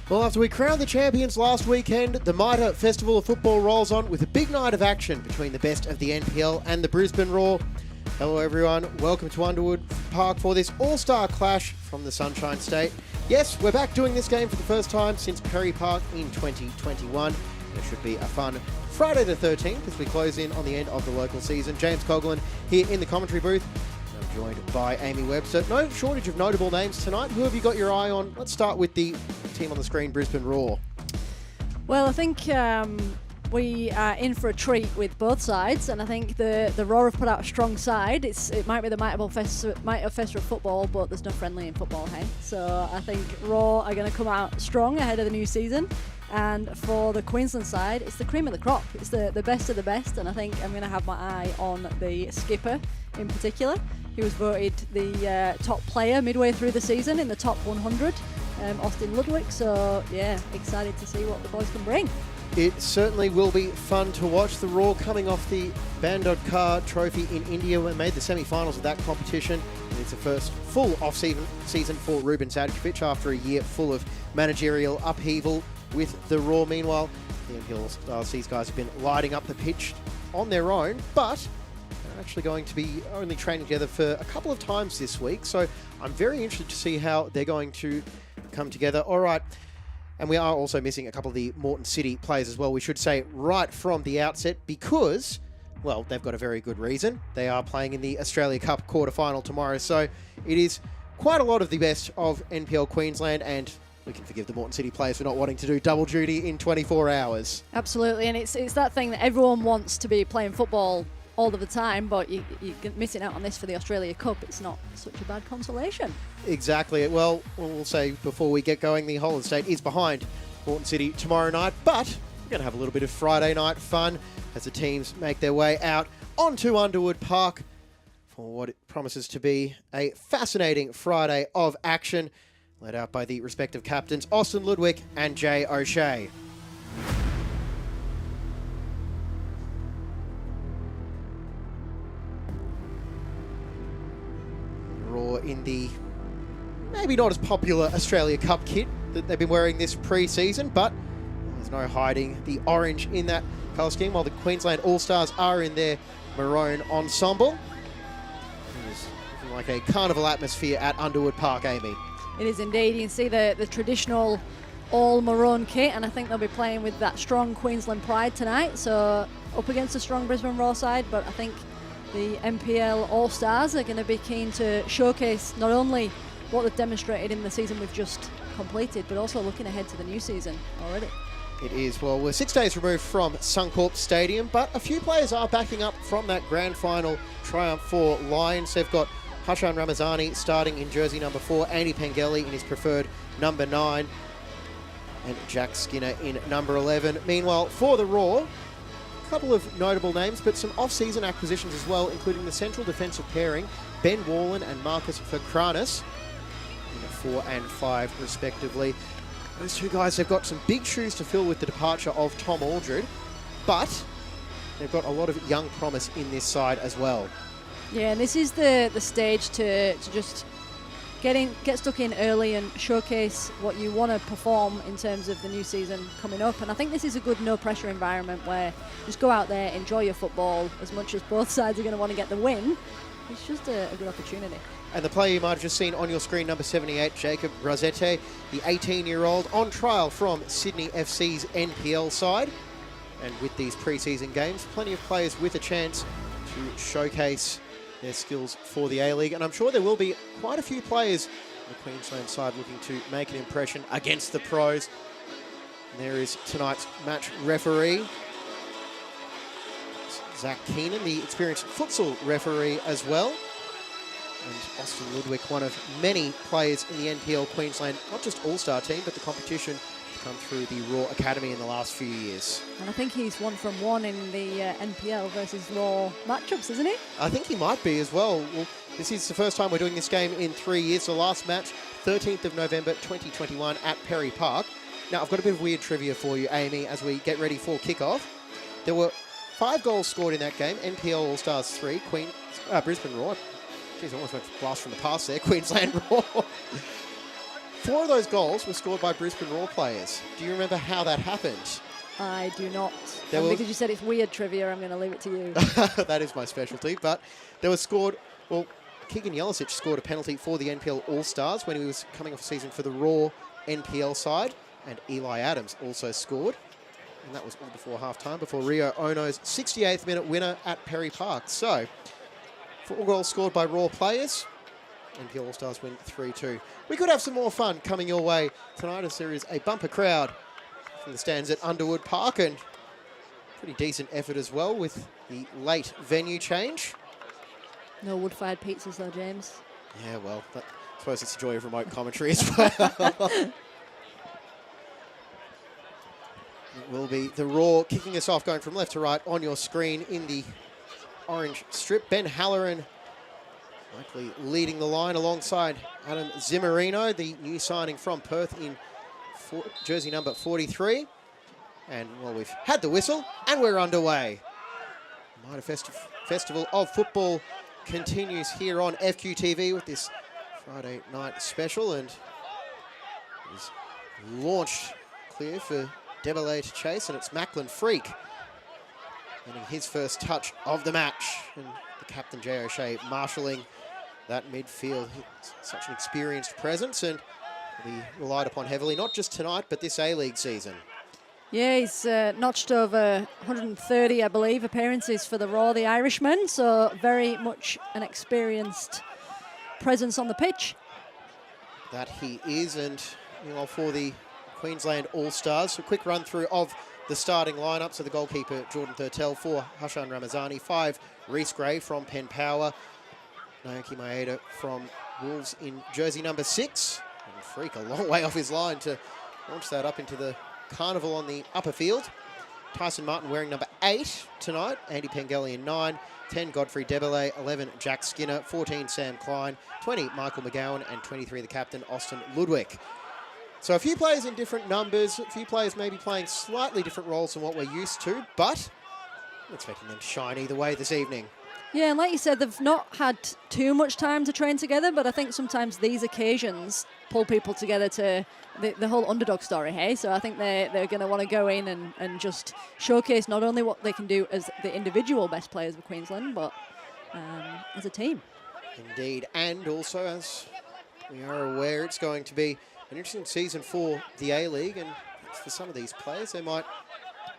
Well, after we crowned the champions last weekend, the Mitre Festival of Football rolls on with a big night of action between the best of the NPL and the Brisbane Roar. Hello everyone, welcome to Underwood Park for this all-star clash from the Sunshine State. Yes, we're back doing this game for the first time since Perry Park in 2021. It should be a fun Friday the 13th as we close in on the end of the local season. James Coughlin here in the commentary booth. I'm joined by Amy Webster. No shortage of notable names tonight. Who have you got your eye on? Let's start with the team on the screen, Brisbane Roar. Well, I think we are in for a treat with both sides, and I think the Roar have put out a strong side. It might be the Mitre Festival of football, but there's no friendly in football, hey? So I think Roar are going to come out strong ahead of the new season. And for the Queensland side, it's the cream of the crop. It's the best of the best, and I think I'm going to have my eye on the skipper in particular. He was voted the top player midway through the season in the top 100, Austin Ludwig. So, yeah, excited to see what the boys can bring. It certainly will be fun to watch. The Roar coming off the Bandodkar Trophy in India when made the semi-finals of that competition. And it's the first full off-season for Ruben Sadkovic after a year full of managerial upheaval with the Roar. Meanwhile, the NPL these guys have been lighting up the pitch on their own, but they're actually going to be only training together for a couple of times this week. So I'm very interested to see how they're going to come together. All right. And we are also missing a couple of the Moreton City players as well, we should say, right from the outset, because, well, they've got a very good reason. They are playing in the Australia Cup quarterfinal tomorrow. So it is quite a lot of the best of NPL Queensland, and we can forgive the Moreton City players for not wanting to do double duty in 24 hours. Absolutely, and it's that thing that everyone wants to be playing football all of the time, but you're missing out on this for the Australia Cup. It's not such a bad consolation. Exactly. Well, we'll say before we get going, the whole of the state is behind Moreton City tomorrow night, but we're going to have a little bit of Friday night fun as the teams make their way out onto Underwood Park for what it promises to be a fascinating Friday of action, led out by the respective captains, Austin Ludwig and Jay O'Shea. Roar in the maybe not as popular Australia Cup kit that they've been wearing this pre-season, but there's no hiding the orange in that colour scheme, while the Queensland All-Stars are in their maroon ensemble. It is looking like a carnival atmosphere at Underwood Park, Amy. It is indeed. You can see the traditional all-maroon kit, and I think they'll be playing with that strong Queensland pride tonight, so up against a strong Brisbane Roar side, but I think the NPL All-Stars are going to be keen to showcase not only what they've demonstrated in the season we've just completed, but also looking ahead to the new season already. It is. Well, we're 6 days removed from Suncorp Stadium, but a few players are backing up from that grand final triumph for Lions. They've got Hashan Ramazani starting in jersey number 4, Andy Pengelly in his preferred number 9, and Jack Skinner in number 11. Meanwhile, for the Roar, a couple of notable names, but some off-season acquisitions as well, including the central defensive pairing, Ben Wallen and Marcus Fakranis, in 4 and 5 respectively. Those two guys have got some big shoes to fill with the departure of Tom Aldred, but they've got a lot of young promise in this side as well. Yeah, and this is the stage to just get stuck in early and showcase what you want to perform in terms of the new season coming up. And I think this is a good no-pressure environment where just go out there, enjoy your football, as much as both sides are going to want to get the win. It's just a good opportunity. And the player you might have just seen on your screen, number 78, Jacob Rosette, the 18-year-old on trial from Sydney FC's NPL side. And with these pre-season games, plenty of players with a chance to showcase their skills for the A-League. And I'm sure there will be quite a few players on the Queensland side looking to make an impression against the pros. And there is tonight's match referee, Zach Keenan, the experienced futsal referee as well. And Austin Ludwig, one of many players in the NPL Queensland, not just all-star team, but the competition to come through the Raw Academy in the last few years. And I think he's 1 from 1 in the NPL versus Raw matchups, isn't he? I think he might be as well. Well, this is the first time we're doing this game in 3 years. The last match, 13th of November 2021 at Perry Park. Now, I've got a bit of weird trivia for you, Amy, as we get ready for kickoff. There were 5 goals scored in that game. NPL All-Stars 3, Brisbane Roar. Jeez, I almost went blast from the past there. Queensland Roar 4 of those goals were scored by Brisbane Roar players. Do you remember how that happened? I do not. There And was- because you said it's weird trivia, I'm going to leave it to you. That is my specialty. But there was scored, well, Keegan Jelicic scored a penalty for the NPL All-Stars when he was coming off a season for the Raw NPL side. And Eli Adams also scored. And that was all before half-time, before Rio Ono's 68th minute winner at Perry Park. So, 4 goals scored by Raw players. NPL All-Stars win 3-2. We could have some more fun coming your way tonight as there is a bumper crowd from the stands at Underwood Park, and pretty decent effort as well with the late venue change. No wood-fired pizzas though, James. Yeah, well, I suppose it's the joy of remote commentary as well. It will be the Raw kicking us off, going from left to right on your screen in the orange strip. Ben Halloran likely leading the line alongside Adam Zimmerino, the new signing from Perth in jersey number 43. And, well, we've had the whistle and we're underway. Mitre Festival of Football continues here on FQTV with this Friday night special, and is launched clear for Debele to chase, and it's Macklin Freak getting his first touch of the match, and the captain Jay O'Shea marshalling that midfield. He's such an experienced presence and will be relied upon heavily, not just tonight but this A-League season. Yeah, he's notched over 130, I believe, appearances for the Raw, the Irishman, so very much an experienced presence on the pitch. That he is, and for the Queensland All-Stars, a quick run through of the starting lineup. So the goalkeeper Jordan Thurtell, 4 Hashan Ramazani, 5 Reece Gray from Penn Power, Naoki Maeda from Wolves in jersey number 6, and Freak a long way off his line to launch that up into the carnival on the upper field. Tyson Martin wearing number 8 tonight, Andy Pengelly in 9, 10 Godfrey Debele, 11 Jack Skinner, 14 Sam Klein, 20 Michael McGowan, and 23 the captain Austin Ludwig. So a few players in different numbers, a few players maybe playing slightly different roles than what we're used to, but I'm expecting them to shine either way this evening. Yeah, and like you said, they've not had too much time to train together, but I think sometimes these occasions pull people together to the whole underdog story, hey? So I think they're going to want to go in and just showcase not only what they can do as the individual best players of Queensland, but as a team. Indeed, and also, as we are aware, it's going to be an interesting season for the A-League, and for some of these players, they might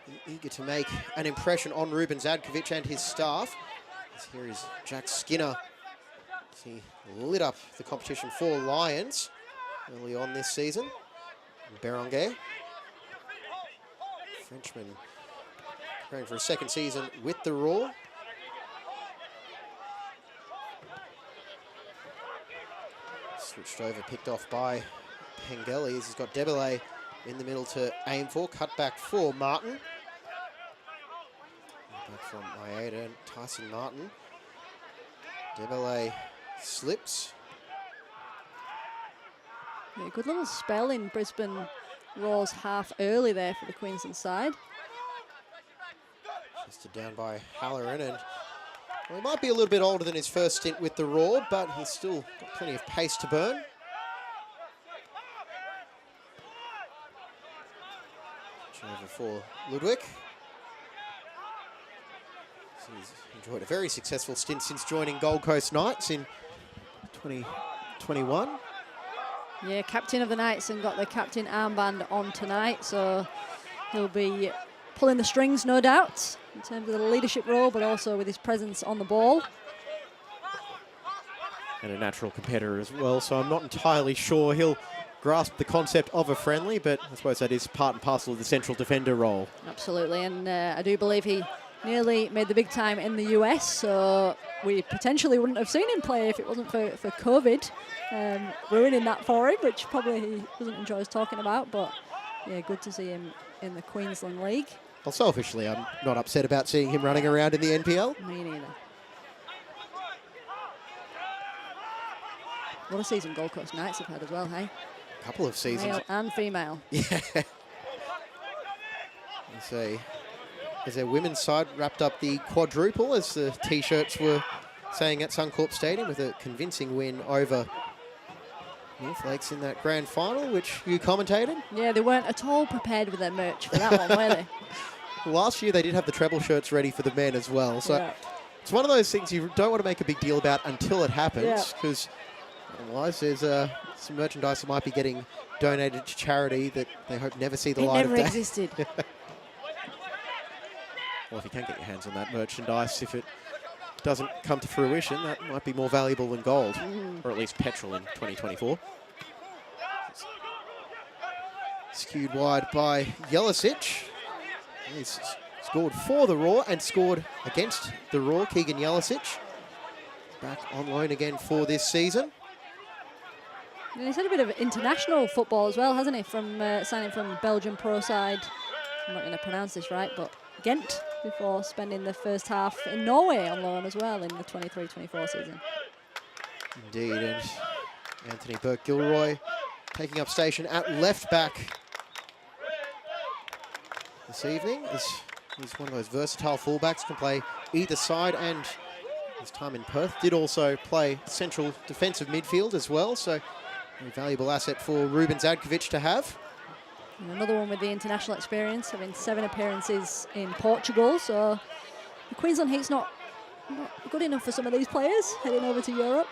be eager to make an impression on Ruben Zadkovic and his staff. As here is Jack Skinner. He lit up the competition for Lions early on this season. Berenguer, Frenchman, preparing for a second season with the Raw. Switched over, picked off by Pengelly. He's got Debele in the middle to aim for. Cut back for Martin. Back from Maeda and Tyson Martin. Debele slips. Yeah, good little spell in Brisbane Raw's half early there for the Queensland side. Chested down by Halloran, and well, he might be a little bit older than his first stint with the Raw, but he's still got plenty of pace to burn. Over for Ludwig. He's enjoyed a very successful stint since joining Gold Coast Knights in 2021. Yeah, captain of the Knights and got the captain armband on tonight, so he'll be pulling the strings, no doubt, in terms of the leadership role, but also with his presence on the ball. And a natural competitor as well, so I'm not entirely sure he'll grasp the concept of a friendly, but I suppose that is part and parcel of the central defender role. Absolutely, and I do believe he nearly made the big time in the US, so we potentially wouldn't have seen him play if it wasn't for COVID ruining that for him, which probably he doesn't enjoy us talking about, but yeah, good to see him in the Queensland League. Well, selfishly, I'm not upset about seeing him running around in the NPL. Me neither. What a season Gold Coast Knights have had as well, hey? Couple of seasons. Male and female. Yeah. As their women's side wrapped up the quadruple, as the T-shirts were saying at Suncorp Stadium, with a convincing win over North Lakes in that grand final, which you commentated. Yeah, they weren't at all prepared with their merch for that one, were they? Last year they did have the treble shirts ready for the men as well. So Yeah. it's one of those things you don't want to make a big deal about until it happens, Yeah. because otherwise there's some merchandise that might be getting donated to charity that they hope never see the It light never of day. existed. Well, if you can get your hands on that merchandise, if it doesn't come to fruition, that might be more valuable than gold, or at least petrol in 2024. Skewed wide by Jelicic. He's scored for the Raw and scored against the Raw. Keegan Jelicic back on loan again for this season. And he's had a bit of international football as well, hasn't he? From signing from Belgian pro side. I'm not going to pronounce this right, but Ghent, before spending the first half in Norway on loan as well in the 23-24 season. Indeed, and Anthony Burke-Gilroy taking up station at left back this evening. He's one of those versatile fullbacks, can play either side, and his time in Perth did also play central defensive midfield as well, so a valuable asset for Ruben Zadkovic to have. And another one with the international experience, having 7 appearances in Portugal, so the Queensland heat's not good enough for some of these players heading over to Europe.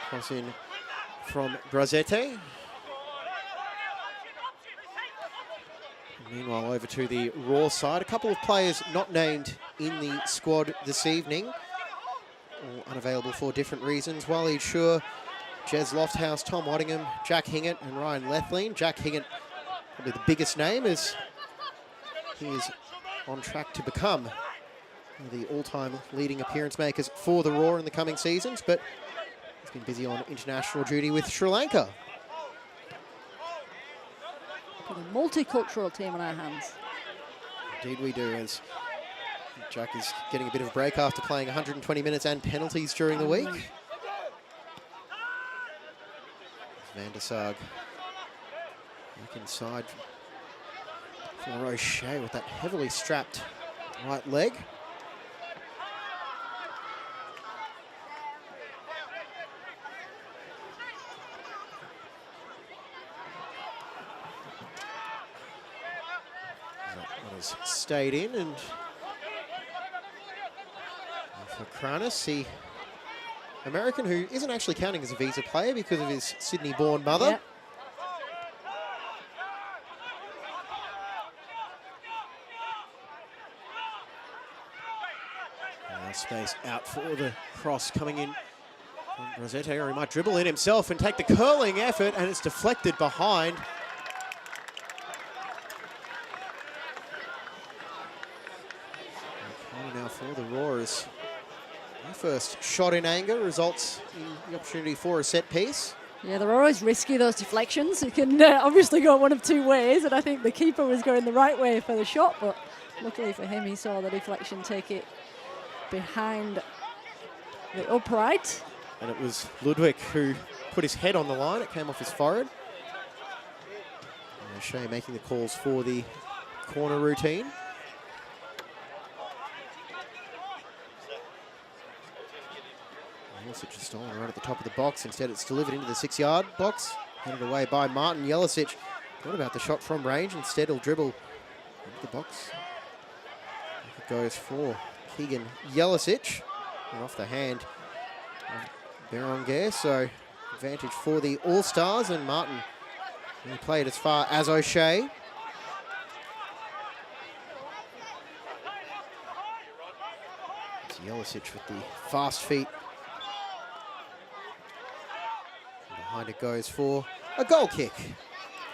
Cross in from Brazete. Meanwhile, over to the Raw side. A couple of players not named in the squad this evening, all unavailable for different reasons. Waleed Shur, Jez Lofthouse, Tom Waddingham, Jack Hingett and Ryan Lethlean. Jack Hingett, probably the biggest name, as he is on track to become one of the all-time leading appearance makers for the Raw in the coming seasons, but he's been busy on international duty with Sri Lanka. Got a multicultural team on our hands. Indeed we do, as Jack is getting a bit of a break after playing 120 minutes and penalties during the week. Van der Sar back inside for O'Shea with that heavily strapped right leg. That has stayed in, and for Kranis, the American who isn't actually counting as a visa player because of his Sydney-born mother. Yep. Now space out for the cross coming in from Rosette, or he might dribble in himself and take the curling effort, and it's deflected behind. Okay, now for the Roars. Their first shot in anger results in the opportunity for a set piece. Yeah, they're always risky, those deflections. It can obviously go one of two ways, and I think the keeper was going the right way for the shot, but luckily for him, he saw the deflection take it behind the upright. And it was Ludwig who put his head on the line. It came off his forehead. And O'Shea making the calls for the corner routine. Jelicic is stolen right at the top of the box. Instead, it's delivered into the 6-yard box. Headed away by Martin Jelicic. What about the shot from range? Instead, he'll dribble into the box. It goes for Keegan Jelicic. And off the hand of Berenguer. So, advantage for the All-Stars. And Martin, he played as far as O'Shea. It's Jelicic with the fast feet. Behind it goes for a goal kick.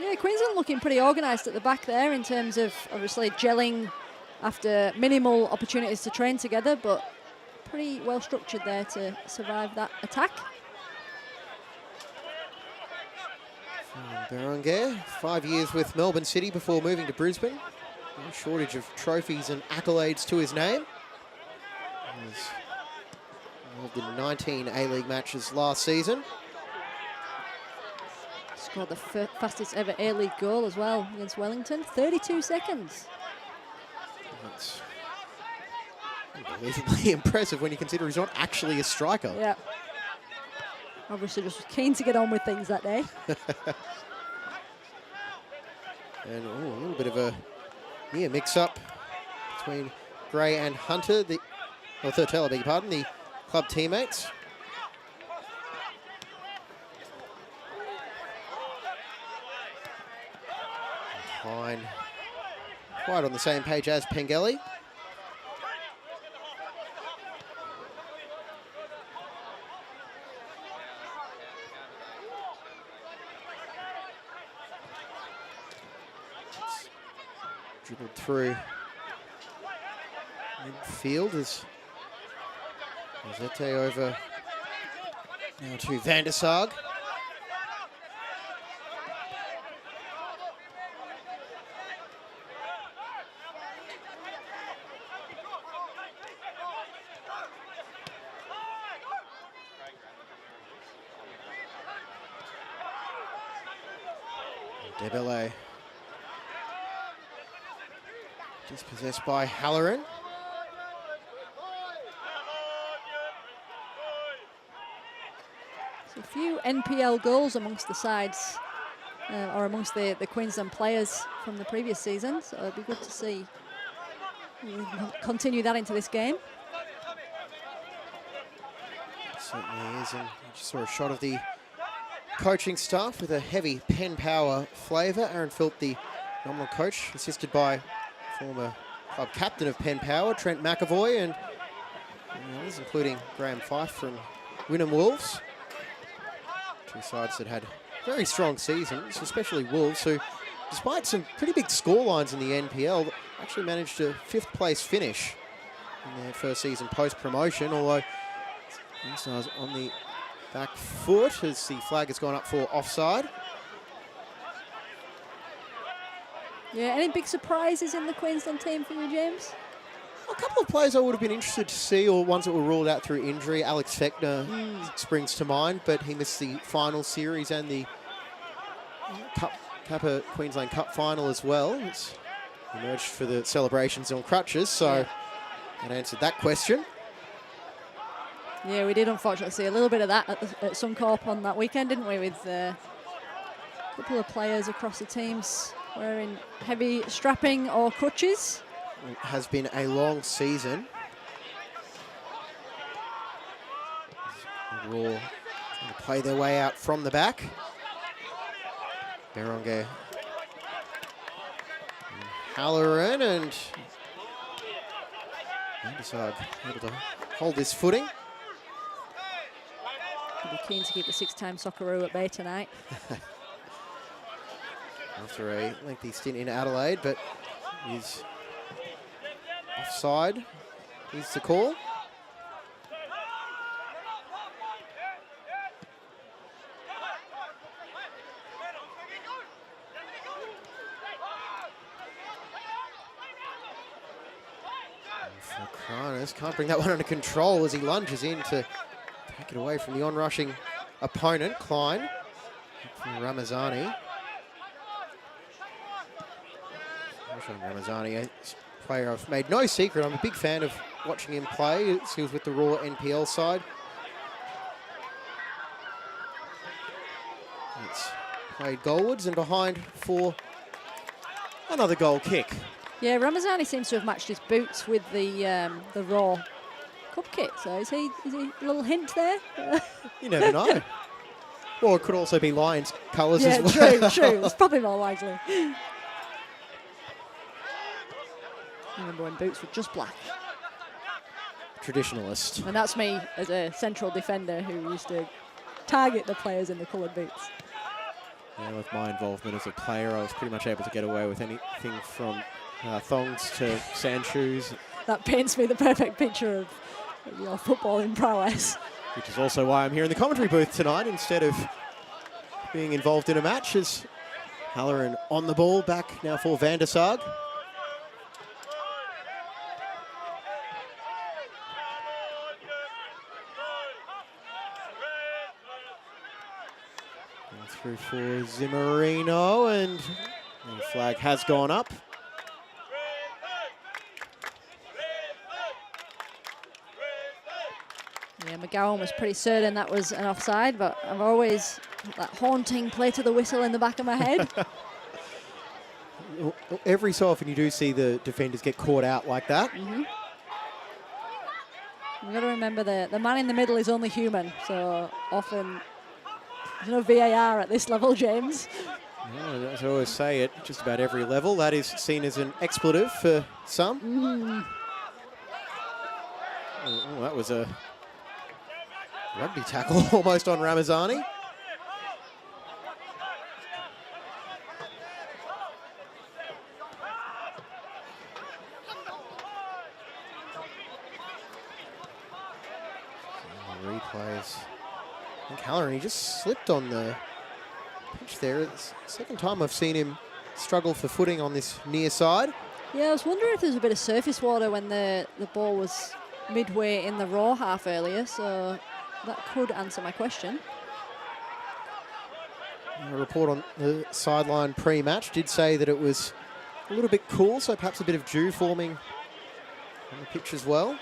Yeah, Queensland looking pretty organised at the back there in terms of obviously gelling after minimal opportunities to train together, but pretty well structured there to survive that attack. Berenguer, 5 years with Melbourne City before moving to Brisbane. No shortage of trophies and accolades to his name. He was involved in 19 A-League matches last season. Scored the fastest ever A-League goal as well against Wellington, 32 seconds. That's unbelievably impressive when you consider he's not actually a striker. Yeah. Obviously just was keen to get on with things that day. And a little bit of a mix-up between Gray and Hunter, Thurtell, I beg your pardon, the club teammates. Klein quite on the same page as Pengelly. Dribbled through midfield as Zete over now to Van der Sarg. Debele dispossessed by Halloran. So a few NPL goals amongst the sides, or amongst the Queensland players from the previous season. So it'd be good to see we can continue that into this game. Certainly is, and you just saw a shot of the coaching staff with a heavy pen power flavour. Aaron Philp, the nominal coach, assisted by former club captain of Penn Power, Trent McAvoy, and others, including Graham Fife from Wynnum Wolves. Two sides that had very strong seasons, especially Wolves, who, despite some pretty big scorelines in the NPL, actually managed a 5th place finish in their first season post-promotion, although Stars on the back foot as the flag has gone up for offside. Yeah, any big surprises in the Queensland team for you, James? A couple of players I would have been interested to see, or ones that were ruled out through injury. Alex Fechner springs to mind, but he missed the final series and the Queensland Cup final as well. It's emerged for the celebrations on crutches, so that answered that question. Yeah, we did unfortunately see a little bit of that at Suncorp on that weekend, didn't we, with a couple of players across the teams wearing heavy strapping or crutches. It has been a long season. Raw trying to play their way out from the back. Berenguer, Halloran, and Andersag able to hold this footing. He'll be keen to keep the 6-time Socceroo at bay tonight. After a lengthy stint in Adelaide, but he's offside. He's the call. Kranis can't bring that one under control as he lunges in to take it away from the on-rushing opponent, Klein. From Ramazani. Ramazani, a player I've made no secret. I'm a big fan of watching him play. He was with the Raw NPL side. It's played goalwards and behind for another goal kick. Yeah, Ramazani seems to have matched his boots with the Raw Cup kit. So is he a little hint there? You never know. Or it could also be Lions colours as well. Yeah, true. It's probably more likely. I remember when boots were just black. Traditionalist. And that's me as a central defender who used to target the players in the coloured boots. Yeah, with my involvement as a player, I was pretty much able to get away with anything from thongs to sand shoes. That paints me the perfect picture of your footballing prowess. Which is also why I'm here in the commentary booth tonight instead of being involved in a match. As Halloran on the ball, back now for Van der Sarg. Through for Zimmerino, and the flag has gone up. Yeah, McGowan was pretty certain that was an offside, but I've always that haunting play to the whistle in the back of my head. Every so often you do see the defenders get caught out like that. You've got to remember the man in the middle is only human, so often there's no VAR at this level, James. Yeah, as I always say, at just about every level, that is seen as an expletive for some. Oh, that was a rugby tackle almost on Ramazani. Replays. I think Halloran, he just slipped on the pitch there. It's the second time I've seen him struggle for footing on this near side. Yeah, I was wondering if there was a bit of surface water when the ball was midway in the raw half earlier, so that could answer my question. A report on the sideline pre-match did say that it was a little bit cool, so perhaps a bit of dew forming on the pitch as well.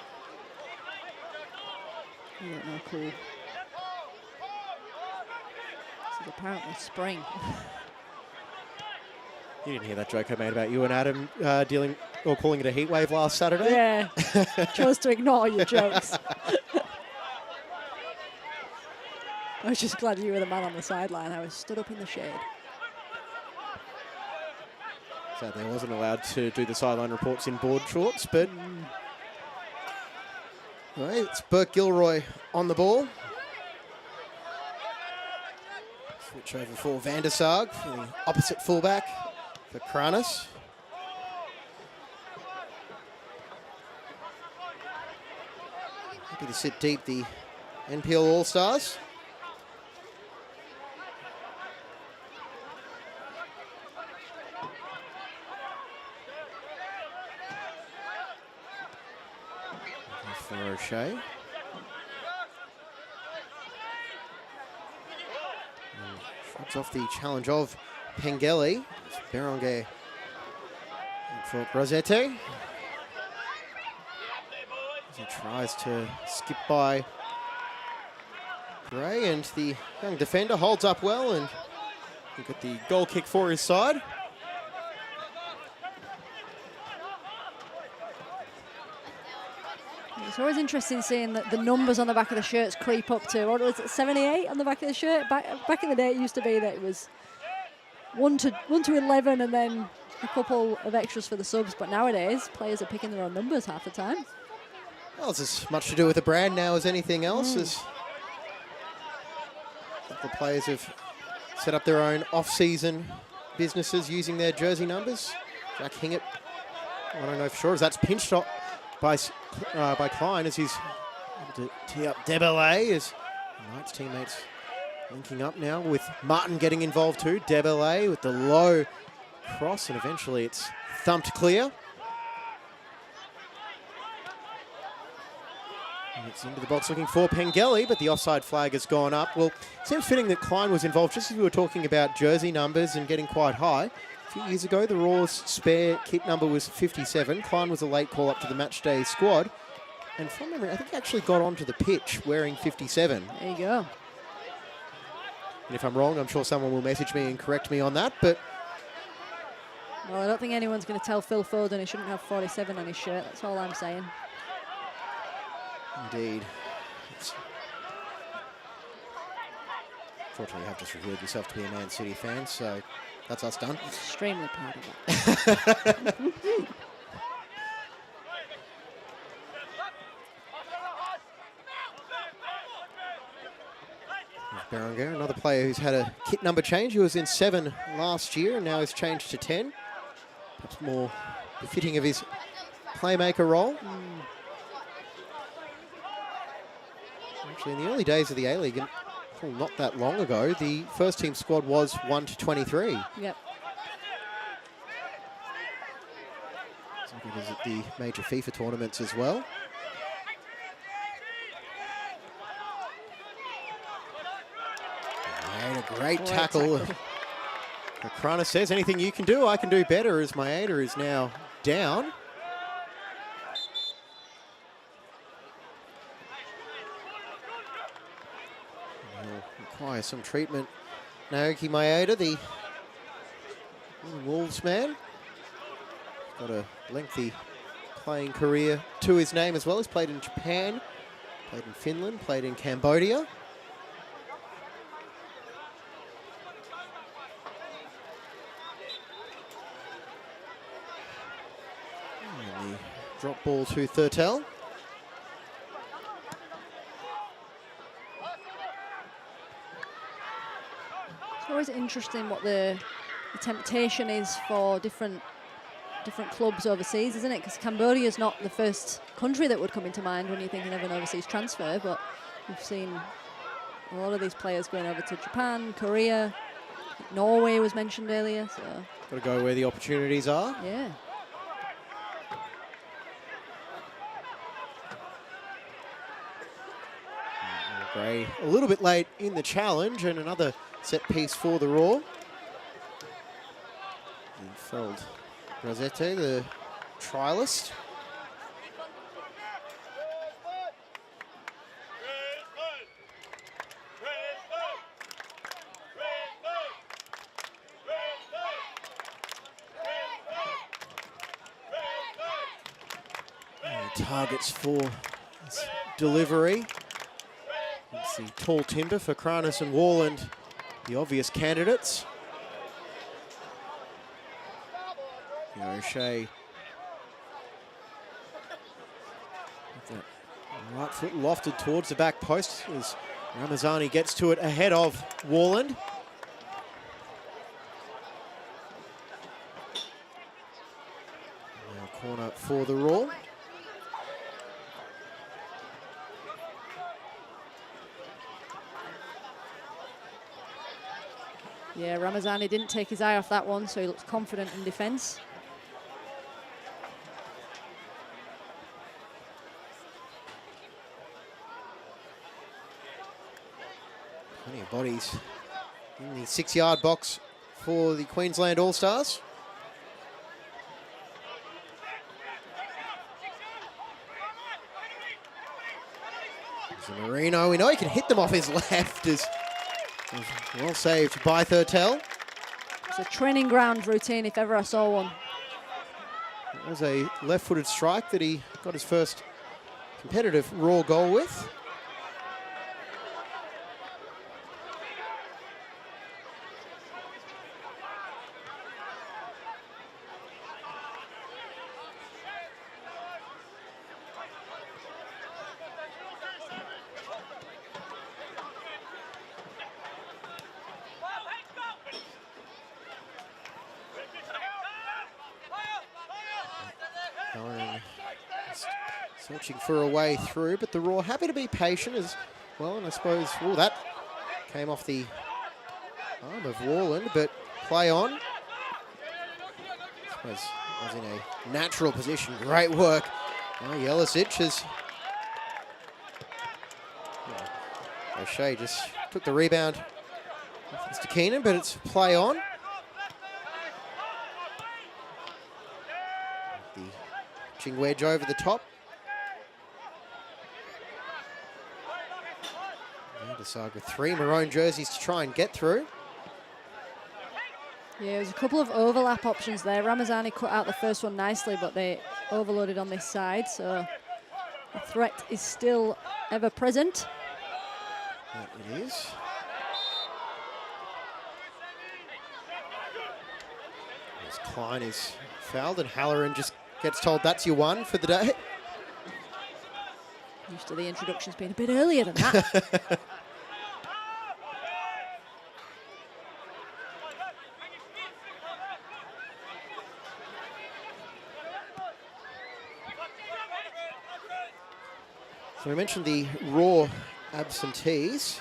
I don't know, cool. This is apparently spring. You didn't hear that joke I made about you and Adam dealing or calling it a heat wave last Saturday? Yeah, chose to ignore your jokes. I was just glad you were the man on the sideline. I was stood up in the shade. Sadly, I wasn't allowed to do the sideline reports in board shorts, but all right, it's Burke Gilroy on the ball. Switch over for Van der Sarg for the opposite fullback for Kranis. Happy to sit deep, the NPL All-Stars. For O'Shea. Shrugs off the challenge of Pengelly. It's Berenguer for Rosette. As he tries to skip by Gray, and the young defender holds up well, and he got the goal kick for his side. It's always interesting seeing the numbers on the back of the shirts creep up to, what was it, 78 on the back of the shirt? Back in the day, it used to be that it was 1 to 11 and then a couple of extras for the subs. But nowadays, players are picking their own numbers half the time. Well, it's as much to do with the brand now as anything else. As the players have set up their own off-season businesses using their jersey numbers. Jack Hingett, I don't know for sure, as that's pinched up by Klein as he's able to tee up Debele, as Knight's teammates linking up now with Martin getting involved too. Debele with the low cross, and eventually it's thumped clear. And it's into the box looking for Pengelly, but the offside flag has gone up. Well, it seems fitting that Klein was involved just as we were talking about jersey numbers and getting quite high. A few years ago, the Raw's spare kit number was 57. Klein was a late call up to the match day squad. And from memory, I think he actually got onto the pitch wearing 57. There you go. And if I'm wrong, I'm sure someone will message me and correct me on that. But Well, I don't think anyone's going to tell Phil Foden he shouldn't have 47 on his shirt. That's all I'm saying. Indeed. Fortunately, you have just revealed yourself to be a Man City fan, so that's us done. I'm extremely proud of that. Berenguer, another player who's had a kit number change. He was in 7 last year and now has changed to 10. Perhaps more befitting of his playmaker role. Actually, in the early days of the A-League, not that long ago, the first team squad was 1 to 23. Yep. So good as at the major FIFA tournaments as well. And a great tackle. Krana says, anything you can do, I can do better, as Maeda is now down. require some treatment. Naoki Maeda, the Wolves man, got a lengthy playing career to his name as well. He's played in Japan, played in Finland, played in Cambodia. And the drop ball to Thurtell. It's always interesting what the temptation is for different clubs overseas, isn't it? Because Cambodia is not the first country that would come into mind when you're thinking of an overseas transfer, but we've seen a lot of these players going over to Japan, Korea, Norway was mentioned earlier. So got to go where the opportunities are. Yeah. Gray a little bit late in the challenge, and another set piece for the Raw. And Feld Rosette, the trialist. And targets for this delivery. It's the tall timber for Kranis and Warland, the obvious candidates. O'Shea with that right foot lofted towards the back post as Ramazani gets to it ahead of Warland. Now corner for the Raw. Yeah, Ramazani didn't take his eye off that one, so he looks confident in defence. Plenty of bodies in the 6-yard box for the Queensland All-Stars. Marino, we know he can hit them off his left. Well saved by Thurtell. It's a training ground routine if ever I saw one. It was a left-footed strike that he got his first competitive Raw goal with. Searching for a way through, but the Raw happy to be patient as well, and I suppose, oh, that came off the arm of Warland, but play on. I suppose was in a natural position. Great work. Jelicic has... O'Shea just took the rebound off Mr. Keenan, but it's play on. The pitching wedge over the top. Decide with 3 maroon jerseys to try and get through. Yeah, there's a couple of overlap options there. Ramazani cut out the first one nicely, but they overloaded on this side, so the threat is still ever present. That it is. As Klein is fouled and Halloran just gets told that's your one for the day. Used to the introductions being a bit earlier than that. So we mentioned the Raw absentees.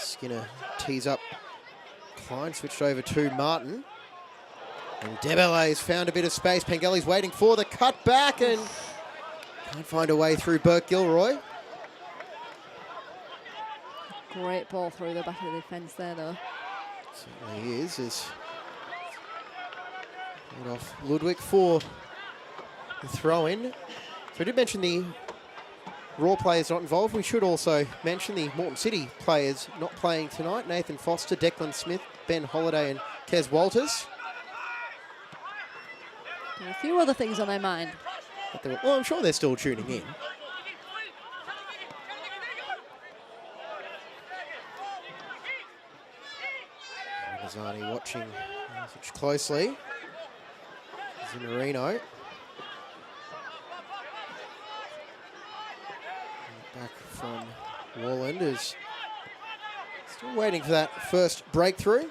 Skinner tees up Klein, switched over to Martin. And Debele's found a bit of space. Pengelly's waiting for the cut back and can't find a way through Burke-Gilroy. Great ball through the back of the defence there, though. Certainly is. Right off Ludwig for the throw-in. So I did mention the Raw players not involved. We should also mention the Moreton City players not playing tonight. Nathan Foster, Declan Smith, Ben Holliday and Kez Walters. A few other things on their mind. Well, I'm sure they're still tuning in. Mazzani watching closely. Zimmerino. Back from Warland is still waiting for that first breakthrough.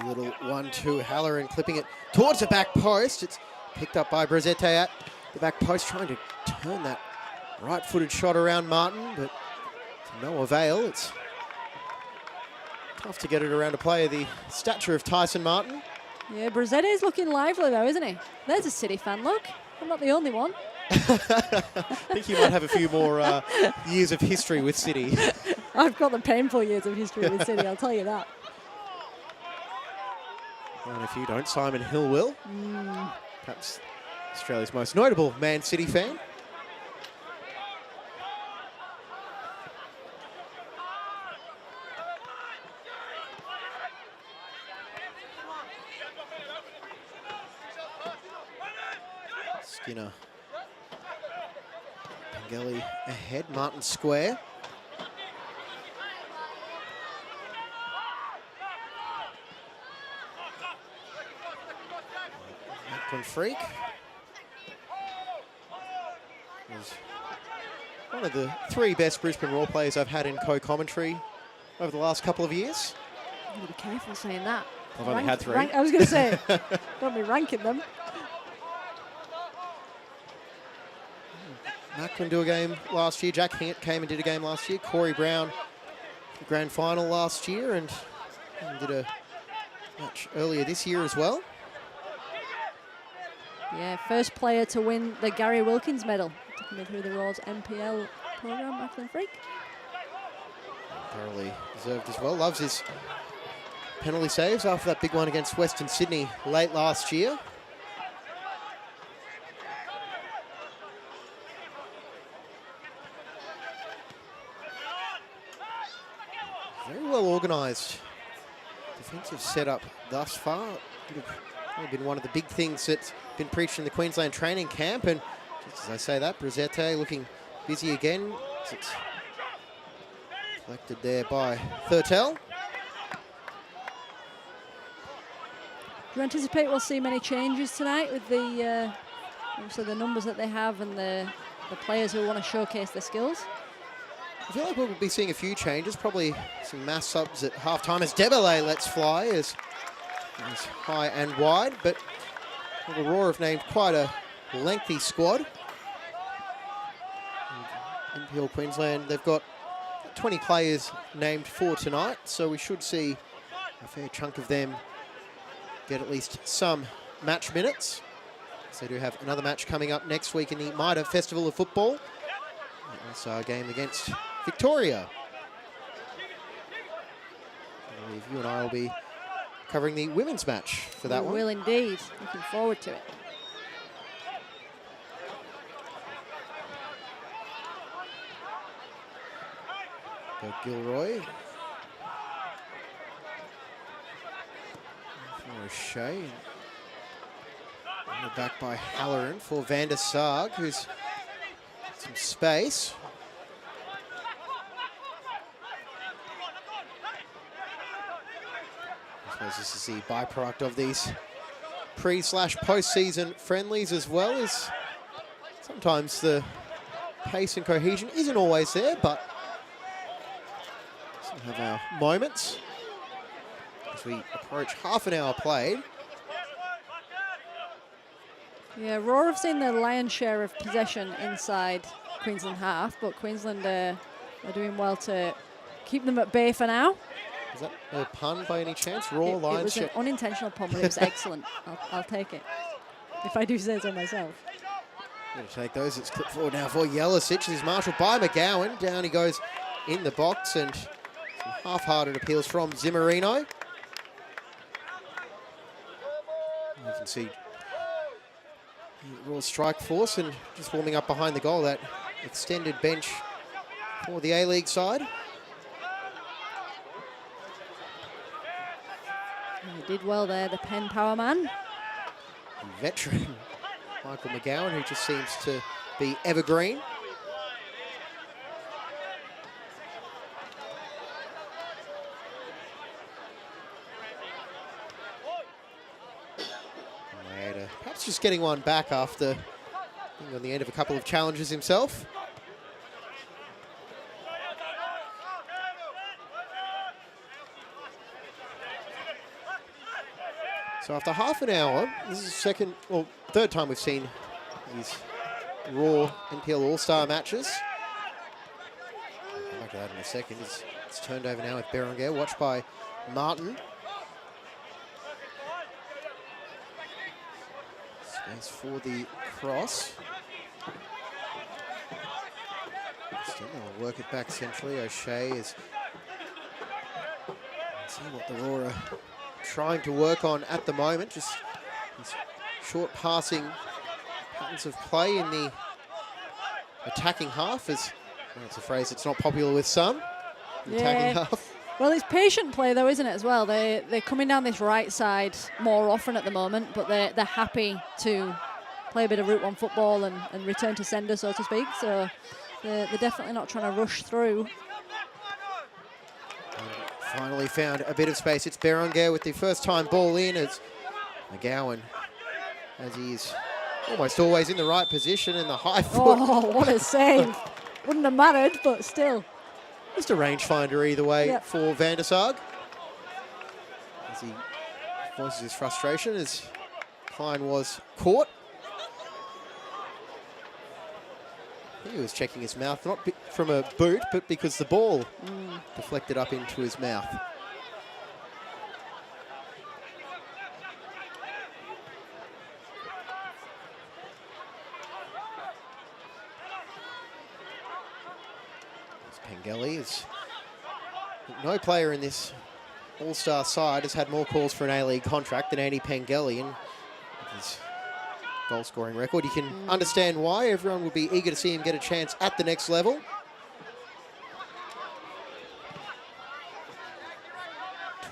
A little 1-2 Halloran clipping it towards the back post. It's picked up by Brisette at the back post, trying to turn that right-footed shot around Martin, but to no avail. It's tough to get it around a player the stature of Tyson Martin. Yeah, Brisette is looking lively though, isn't he? There's a City fan, look. I'm not the only one. I think he might have a few more years of history with City. I've got the painful years of history with City, I'll tell you that. And if you don't, Simon Hill will. Perhaps Australia's most notable Man City fan. Skinner. Pengelly ahead, Martin square. Macklin Freak is one of the 3 best Brisbane Roar players I've had in co-commentary over the last couple of years. You be careful saying that. I've only had 3. I was going to say, don't be ranking them. Macklin do a game last year. Jack Hint came and did a game last year. Corey Brown, the grand final last year, and did a match earlier this year as well. Yeah, first player to win the Gary Wilkins medal. Took me through the Roars NPL program, Macklin Freak. Thoroughly deserved as well. Loves his penalty saves after that big one against Western Sydney late last year. Very well organised defensive setup thus far. Would have probably been one of the big things that's been preached in the Queensland training camp. And just as I say that, Brisette looking busy again. It's collected there by Thurtell. Do you anticipate we'll see many changes tonight with the obviously the numbers that they have and the players who want to showcase their skills? I feel like we'll be seeing a few changes, probably some mass subs at halftime as Debele lets fly as high and wide, but the Roar have named quite a lengthy squad. NPL Queensland, they've got 20 players named for tonight, so we should see a fair chunk of them get at least some match minutes. So they do have another match coming up next week in the MIDA Festival of Football. And also a game against Victoria. I believe you and I will be covering the women's match for that one. We will indeed. Looking forward to it. Gilroy. For O'Shea. Back by Halloran for Van der Sarg, who's some space. I suppose this is the byproduct of these pre/post-season friendlies as well, as sometimes the pace and cohesion isn't always there, but we have our moments as we approach half an hour played. Yeah, Roar have seen the lion's share of possession inside Queensland half, but Queensland are doing well to keep them at bay for now. Is that a pun by any chance? Roar lion's It was share. an unintentional pun, but it was excellent. I'll take it, if I do say so myself. Going to take those. It's clipped forward now for Yelisic. This is marshalled by McGowan. Down he goes in the box, and some half-hearted appeals from Zimmerino. see the Raw strike force and just warming up behind the goal, that extended bench for the A-League side. He did well there, the pen power man. Veteran Michael McGowan, who just seems to be evergreen. Perhaps just getting one back after being on the end of a couple of challenges himself. So after half an hour, this is the third time we've seen these Raw NPL All-Star matches. I'll back to that in a second. It's turned over now with Berenguer, watched by Martin. Space for the cross. Still they'll work it back centrally. O'Shea is see what the Raw are trying to work on at the moment. Just these short passing patterns of play in the attacking half. That's a phrase that's not popular with some. The attacking half. Well, it's patient play though, isn't it, as well? They're coming down this right side more often at the moment, but they're happy to play a bit of Route 1 football and return to sender, so to speak. So they're definitely not trying to rush through. And finally found a bit of space. It's Berenguer with the first time ball in as McGowan, as he's almost always in the right position in the high foot. Oh, what a save. Wouldn't have mattered, but still. Just a rangefinder either way for Van der Sarg. As he voices his frustration as Klein was caught. He was checking his mouth, not from a boot, but because the ball deflected up into his mouth. Pengelly is no player in this All-Star side has had more calls for an A-League contract than Andy Pengelly, and his goal-scoring record. You can understand why. Everyone will be eager to see him get a chance at the next level.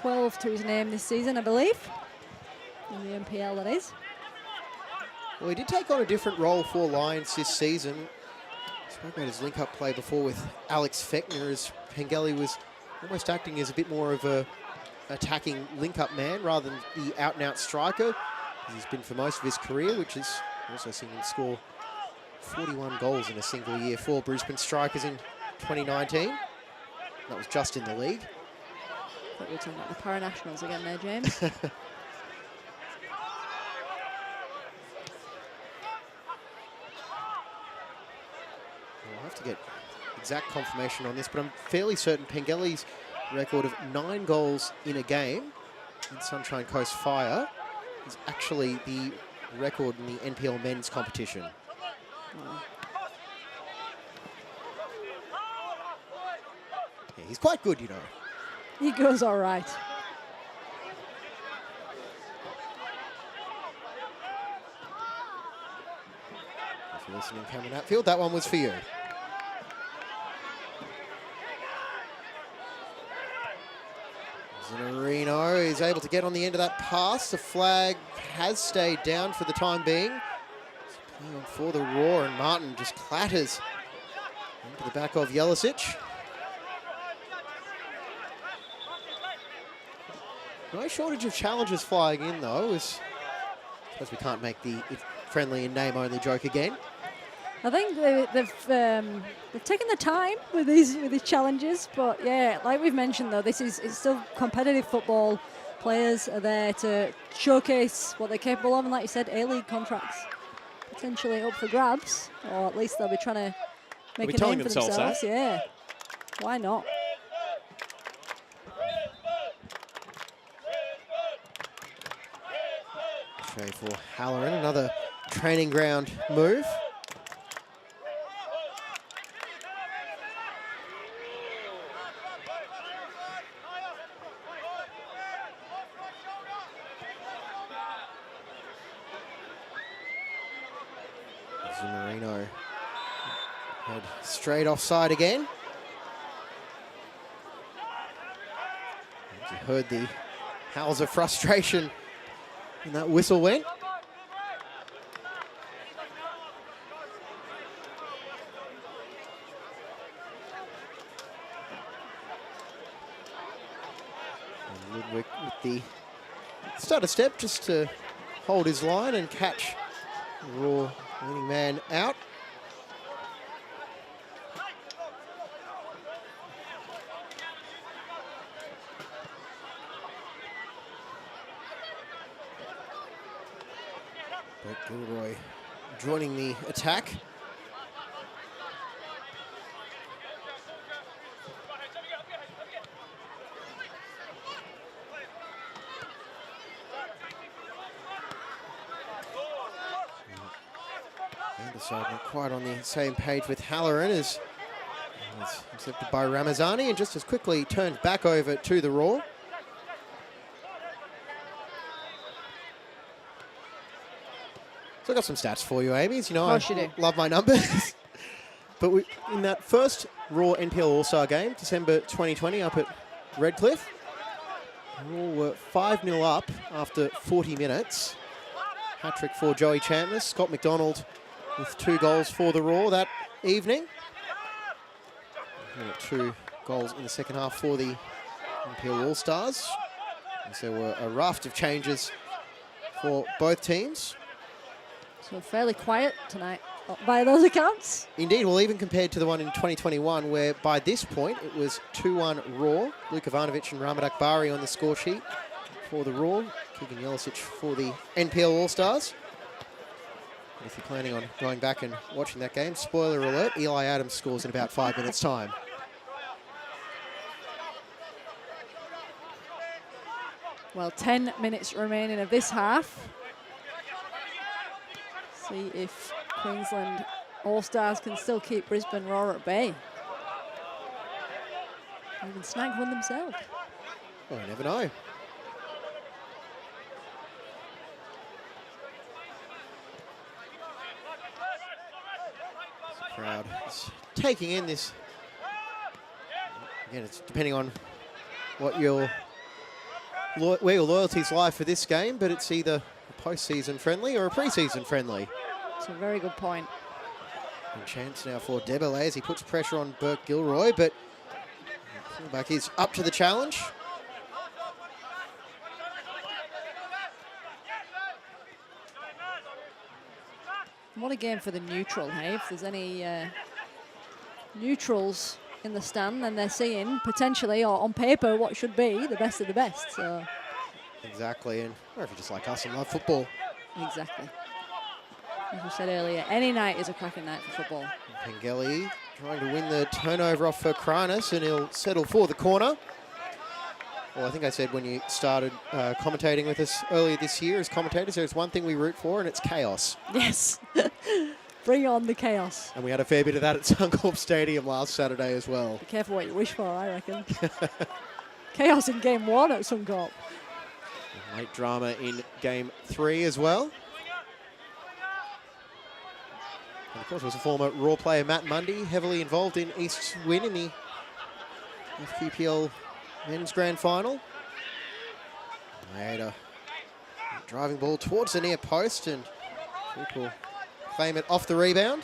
12 to his name this season, I believe. In the NPL, that is. Well, he did take on a different role for Lions this season. Spoke about his link-up play before with Alex Fechner, as Pengelly was almost acting as a bit more of a attacking link-up man rather than the out-and-out striker, as he's been for most of his career, which is also seen him score 41 goals in a single year for Brisbane Strikers in 2019. That was just in the league. I thought we were talking about the Paranationals again there, James. I'll have to get exact confirmation on this, but I'm fairly certain Pengelly's record of 9 goals in a game in Sunshine Coast Fire is actually the record in the NPL men's competition. Yeah, he's quite good, you know. He goes all right. If you're listening, Cameron Atfield, that one was for you. Zanarino is able to get on the end of that pass. The flag has stayed down for the time being. Playing on for the Raw, and Martin just clatters into the back of Jelicic. No shortage of challenges flying in, though. I suppose we can't make the friendly and name-only joke again. I think they've taken the time with these challenges, but yeah, like we've mentioned though, it's still competitive football. Players are there to showcase what they're capable of, and like you said, A-League contracts potentially up for grabs, or at least they'll be trying to make a name for themselves. Yeah, why not? Tray for Halloran, another training ground move. Marino head straight offside again. You heard the howls of frustration when that whistle went. And Ludwig with the stutter step just to hold his line and catch the Raw leading man out. But Gilroy joining the attack. Anderson not quite on the same page with Halloran as intercepted by Ramazani and just as quickly turned back over to the Raw. So I've got some stats for you, Amy. You know, I love my numbers. But in that first Raw NPL All-Star game, December 2020, up at Redcliffe, Raw were 5-0 up after 40 minutes. Hat-trick for Joey Champness. Scott McDonald with 2 goals for the Raw that evening. 2 goals in the second half for the NPL All-Stars. There were a raft of changes for both teams. So fairly quiet tonight by those accounts. Indeed, well, even compared to the one in 2021, where by this point it was 2-1 Raw. Luka Ivanovic and Ramad Akbari on the score sheet for the Raw. Keegan Jelisic for the NPL All-Stars. If you're planning on going back and watching that game, spoiler alert, Eli Adams scores in about 5 minutes' time. Well, 10 minutes remaining of this half. See if Queensland All-Stars can still keep Brisbane Roar at bay. Even snag one themselves. Well, you never know. The crowd is taking in this. Again, it's depending on what your where your loyalties lie for this game, but it's either a post-season friendly or a pre-season friendly. It's a very good point. And chance now for Debele as he puts pressure on Burke Gilroy, but the fullback is up to the challenge. What a game for the neutral, hey? If there's any neutrals in the stand, then they're seeing potentially, or on paper, what should be the best of the best. So exactly, and or if you're just like us and love football. Exactly. As we said earlier, any night is a cracking night for football. Pengeli trying to win the turnover off for Kranis, and he'll settle for the corner. Well, I think I said when you started commentating with us earlier this year as commentators, there's one thing we root for, and it's chaos. Yes. Bring on the chaos. And we had a fair bit of that at Suncorp Stadium last Saturday as well. Be careful what you wish for, I reckon. Chaos in game 1 at Suncorp. Late drama in game 3 as well. And of course, was a former Raw player, Matt Mundy, heavily involved in East's win in the FQPL men's grand final. Maeda, driving ball towards the near post, and people claim it off the rebound.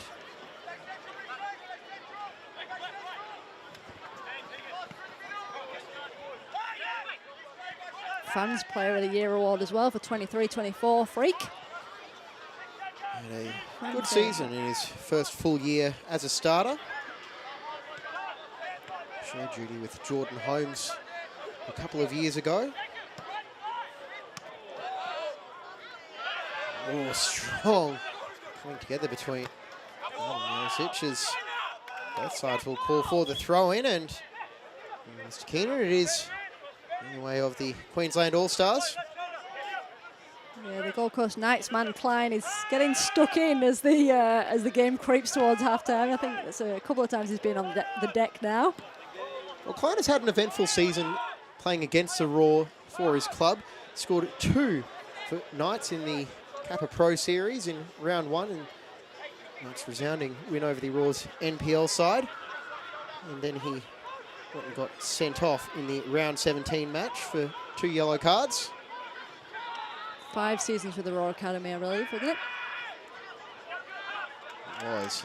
Fans Player of the Year award as well for 23-24 Freak. And a good season in his first full year as a starter. Shared duty with Jordan Holmes a couple of years ago. Oh, strong coming together between Jelisic as both sides will call for the throw in, and Mr. Keenan, it is in the way of the Queensland All-Stars. Yeah, the Gold Coast Knights man Klein is getting stuck in as the game creeps towards halftime. I think it's a couple of times he's been on the deck now. Well, Klein has had an eventful season playing against the Raw for his club. Scored 2 for Knights in the Kappa Pro Series in round 1, and Nice resounding win over the Raw's NPL side. And then he went and got sent off in the round 17 match for 2 yellow cards. 5 seasons with the Raw Academy, I believe, wasn't it? It was.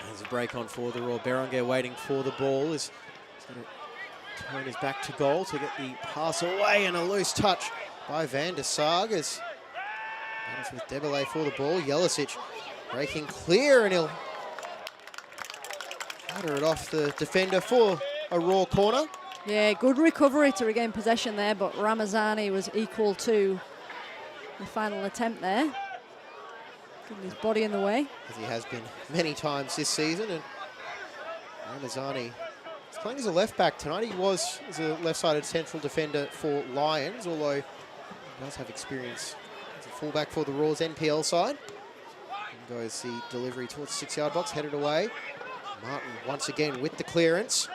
There's a break on for the Raw. Berenguer waiting for the ball. He's going to turn his back to goal to get the pass away, and a loose touch by Van der Sarg as battles with Debele for the ball. Jelicic breaking clear, and he'll batter it off the defender for a Raw corner. Yeah, good recovery to regain possession there, but Ramazani was equal to the final attempt there. Getting his body in the way. As he has been many times this season. And Ramazani is playing as a left back tonight. He was as a left-sided central defender for Lions, although he does have experience as a fullback for the Raw's NPL side. And goes the delivery towards the 6-yard box, headed away. Martin once again with the clearance.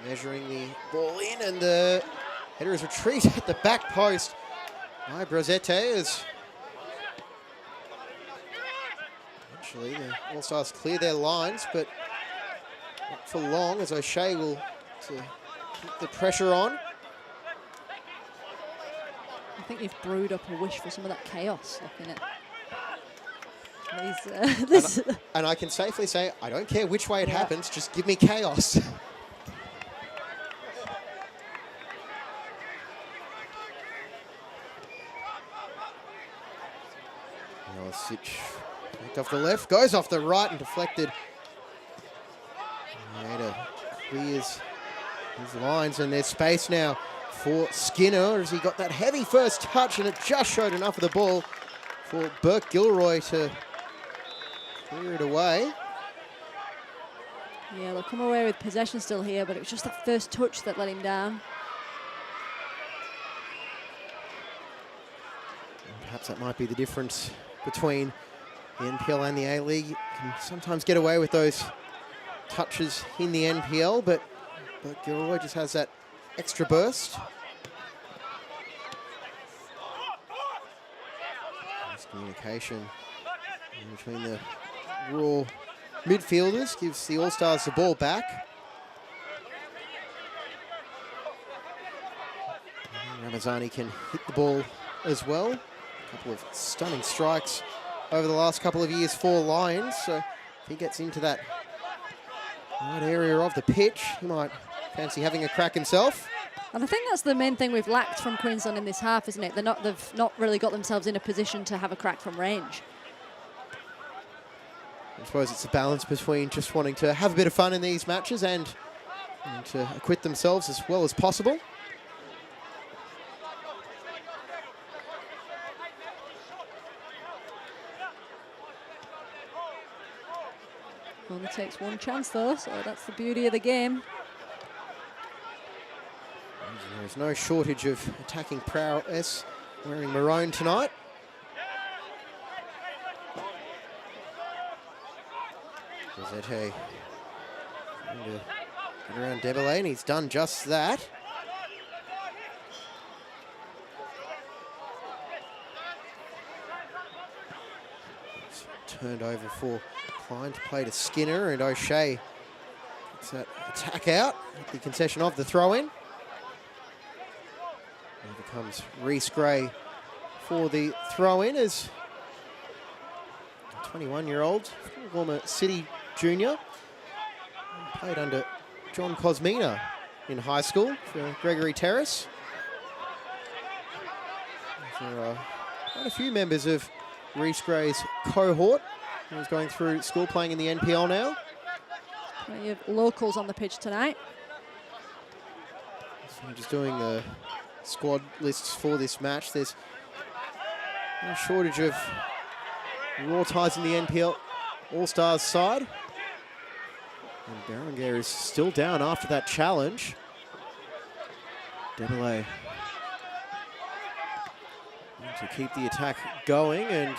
Measuring the ball in, and the header is retrieved at the back post by Brozete as eventually the All-Stars clear their lines, but not for long as O'Shea will keep the pressure on. I think you've brewed up a wish for some of that chaos looking at these. And I can safely say, I don't care which way it happens, just give me chaos. Back off the left, goes off the right and deflected. Maeda clears his lines, and there's space now for Skinner as he got that heavy first touch, and it just showed enough of the ball for Burke Gilroy to clear it away. Yeah, they'll come away with possession still here, but it was just that first touch that let him down. And perhaps that might be the difference between the NPL and the A-League. You can sometimes get away with those touches in the NPL, but Gilroy just has that extra burst. Miscommunication in between the Raw midfielders gives the All-Stars the ball back. Ramazani can hit the ball as well. A couple of stunning strikes over the last couple of years for Lions. So if he gets into that right area of the pitch, he might fancy having a crack himself. And I think that's the main thing we've lacked from Queensland in this half, isn't it? They've not really got themselves in a position to have a crack from range. I suppose it's a balance between just wanting to have a bit of fun in these matches and to acquit themselves as well as possible. Only takes one chance though, so that's the beauty of the game. There's no shortage of attacking prowess wearing maroon tonight. Rosette trying to get around Debele, and he's done just that. It's turned over for Klein to play to Skinner, and O'Shea gets that attack out at the concession of the throw-in. Here comes Reece Gray for the throw-in as a 21-year-old former City junior. Played under John Cosmina in high school for Gregory Terrace. There are quite a few members of Reece Gray's cohort who's going through school playing in the NPL now. Plenty of locals on the pitch tonight. So I'm just doing the squad lists for this match. There's no shortage of Raw ties in the NPL All-Stars side. And Berenguer is still down after that challenge. Debele to keep the attack going, and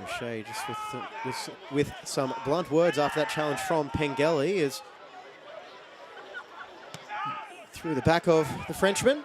O'Shea just with some blunt words after that challenge from Pengelly is through the back of the Frenchman.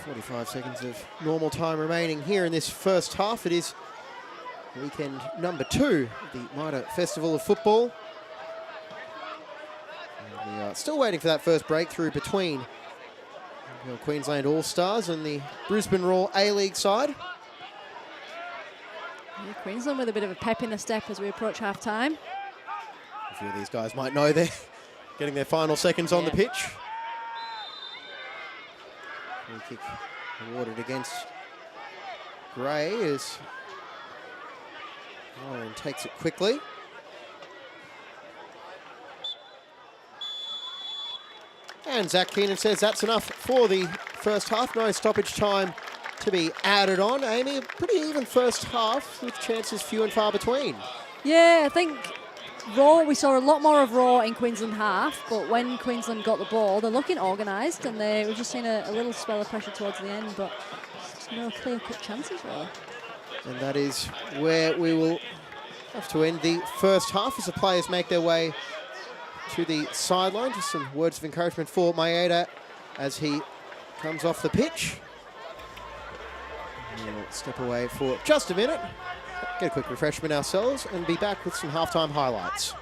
.45 seconds of normal time remaining here in this first half. It is weekend number 2 of the Mitre Festival of Football. And we are still waiting for that first breakthrough between the Queensland All-Stars and the Brisbane Roar A-League side. Yeah, Queensland with a bit of a pep in the step as we approach half-time. A few of these guys might know they're getting their final seconds on the pitch. Free kick awarded against Gray as Ryan takes it quickly. And Zach Keenan says that's enough for the first half. No stoppage time to be added on. Amy, a pretty even first half with chances few and far between. Yeah, I think Raw, we saw a lot more of Raw in Queensland half, but when Queensland got the ball, they're looking organised, and we're just seeing a little spell of pressure towards the end, but just no clear-cut chances, really. And that is where we will have to end the first half as the players make their way to the sideline. Just some words of encouragement for Maeda as he comes off the pitch. We'll step away for just a minute, get a quick refreshment ourselves, and be back with some halftime highlights.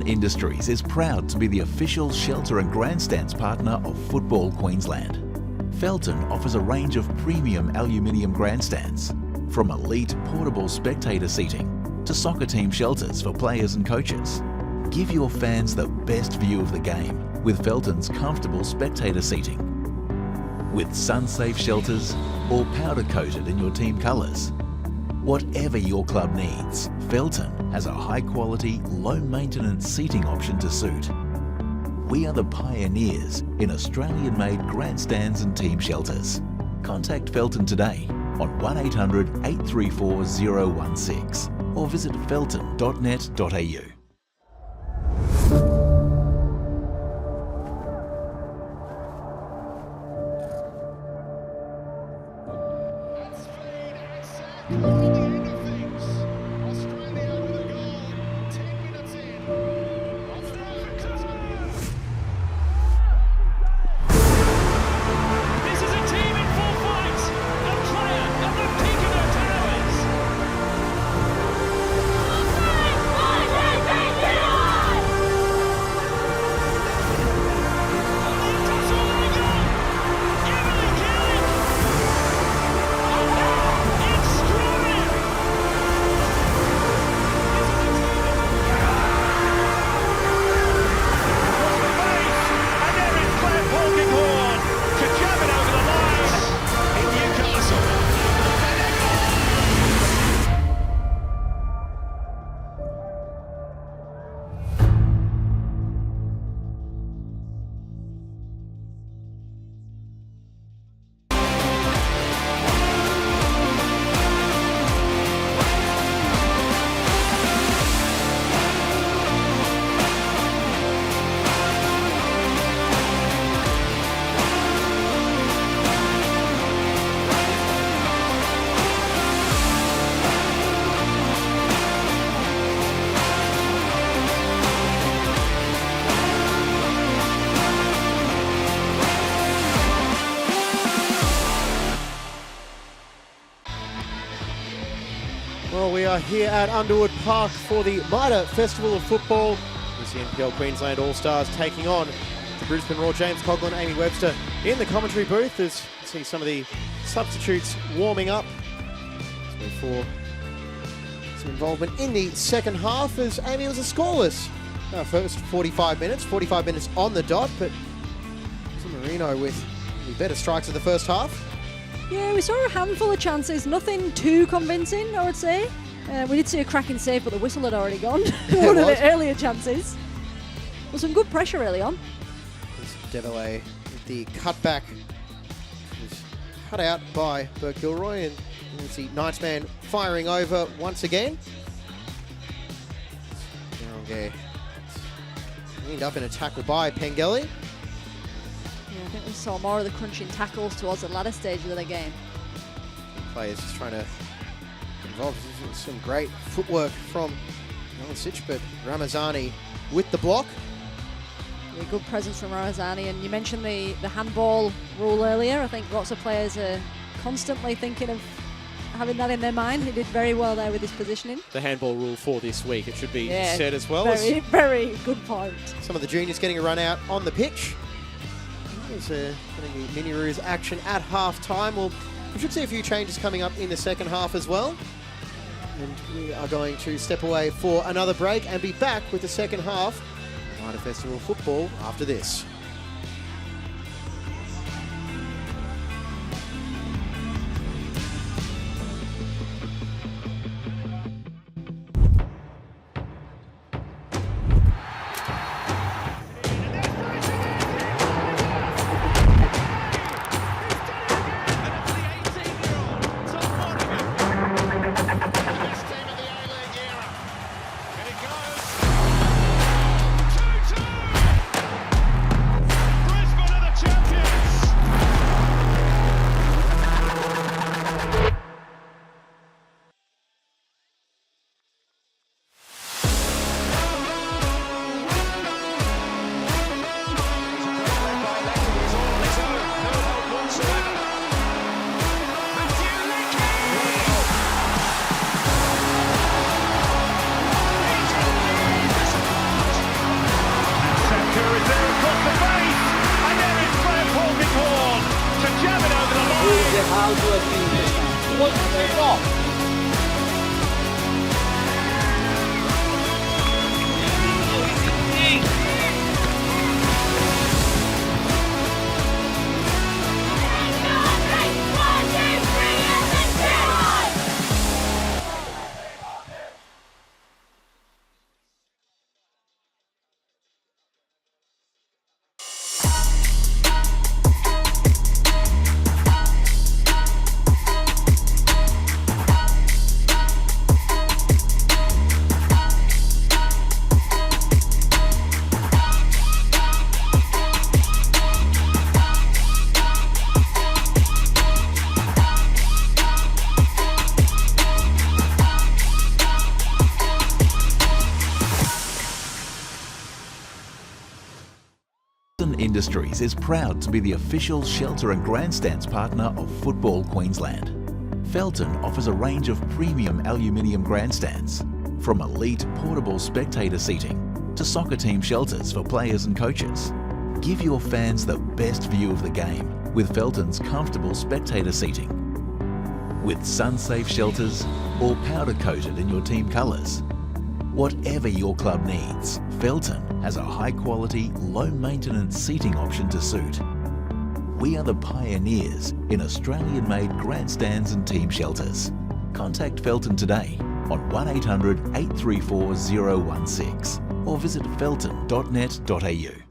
Industries is proud to be the official shelter and grandstands partner of Football Queensland. Felton offers a range of premium aluminium grandstands, from elite portable spectator seating to soccer team shelters for players and coaches. Give your fans the best view of the game with Felton's comfortable spectator seating. With sun-safe shelters or powder-coated in your team colours. Whatever your club needs, Felton has a high-quality, low-maintenance seating option to suit. We are the pioneers in Australian-made grandstands and team shelters. Contact Felton today on 1800 834 016 or visit felton.net.au. This is a team in full flight. The Well, we are here at Underwood Park for the MITRE Festival of Football. It's the NPL Queensland All-Stars taking on the Brisbane Roar. James Coughlin, Amy Webster in the commentary booth as you see some of the substitutes warming up. Before some involvement in the second half, as Amy, was a scoreless first 45 minutes on the dot, but Marino with the better strikes of the first half. Yeah, we saw a handful of chances, nothing too convincing, I would say. We did see a cracking save, but the whistle had already gone. One of the earlier chances. There some good pressure early on. Devilay with the cutback was cut out by Burke Gilroy, and you see Knights man firing over once again. Okay. Cleaned up in a tackle by Pengelly. Yeah, I think we saw more of the crunching tackles towards the latter stage of the game. Players just trying to involve some great footwork from Milicic, but Ramazani with the block. Yeah, good presence from Ramazani, and you mentioned the handball rule earlier. I think lots of players are constantly thinking of having that in their mind. He did very well there with his positioning. The handball rule for this week, it should be said as well. Very, very good point. Some of the juniors getting a run out on the pitch. There's getting the Mini-Roos action at half-time. Well, we should see a few changes coming up in the second half as well. And we are going to step away for another break and be back with the second half of MITRE Festival Football after this. Industries is proud to be the official shelter and grandstands partner of Football Queensland. Felton offers a range of premium aluminium grandstands, from elite portable spectator seating to soccer team shelters for players and coaches. Give your fans the best view of the game with Felton's comfortable spectator seating. With sun-safe shelters or powder-coated in your team colours. Whatever your club needs, Felton has a high-quality, low-maintenance seating option to suit. We are the pioneers in Australian-made grandstands and team shelters. Contact Felton today on 1800 834 016 or visit felton.net.au.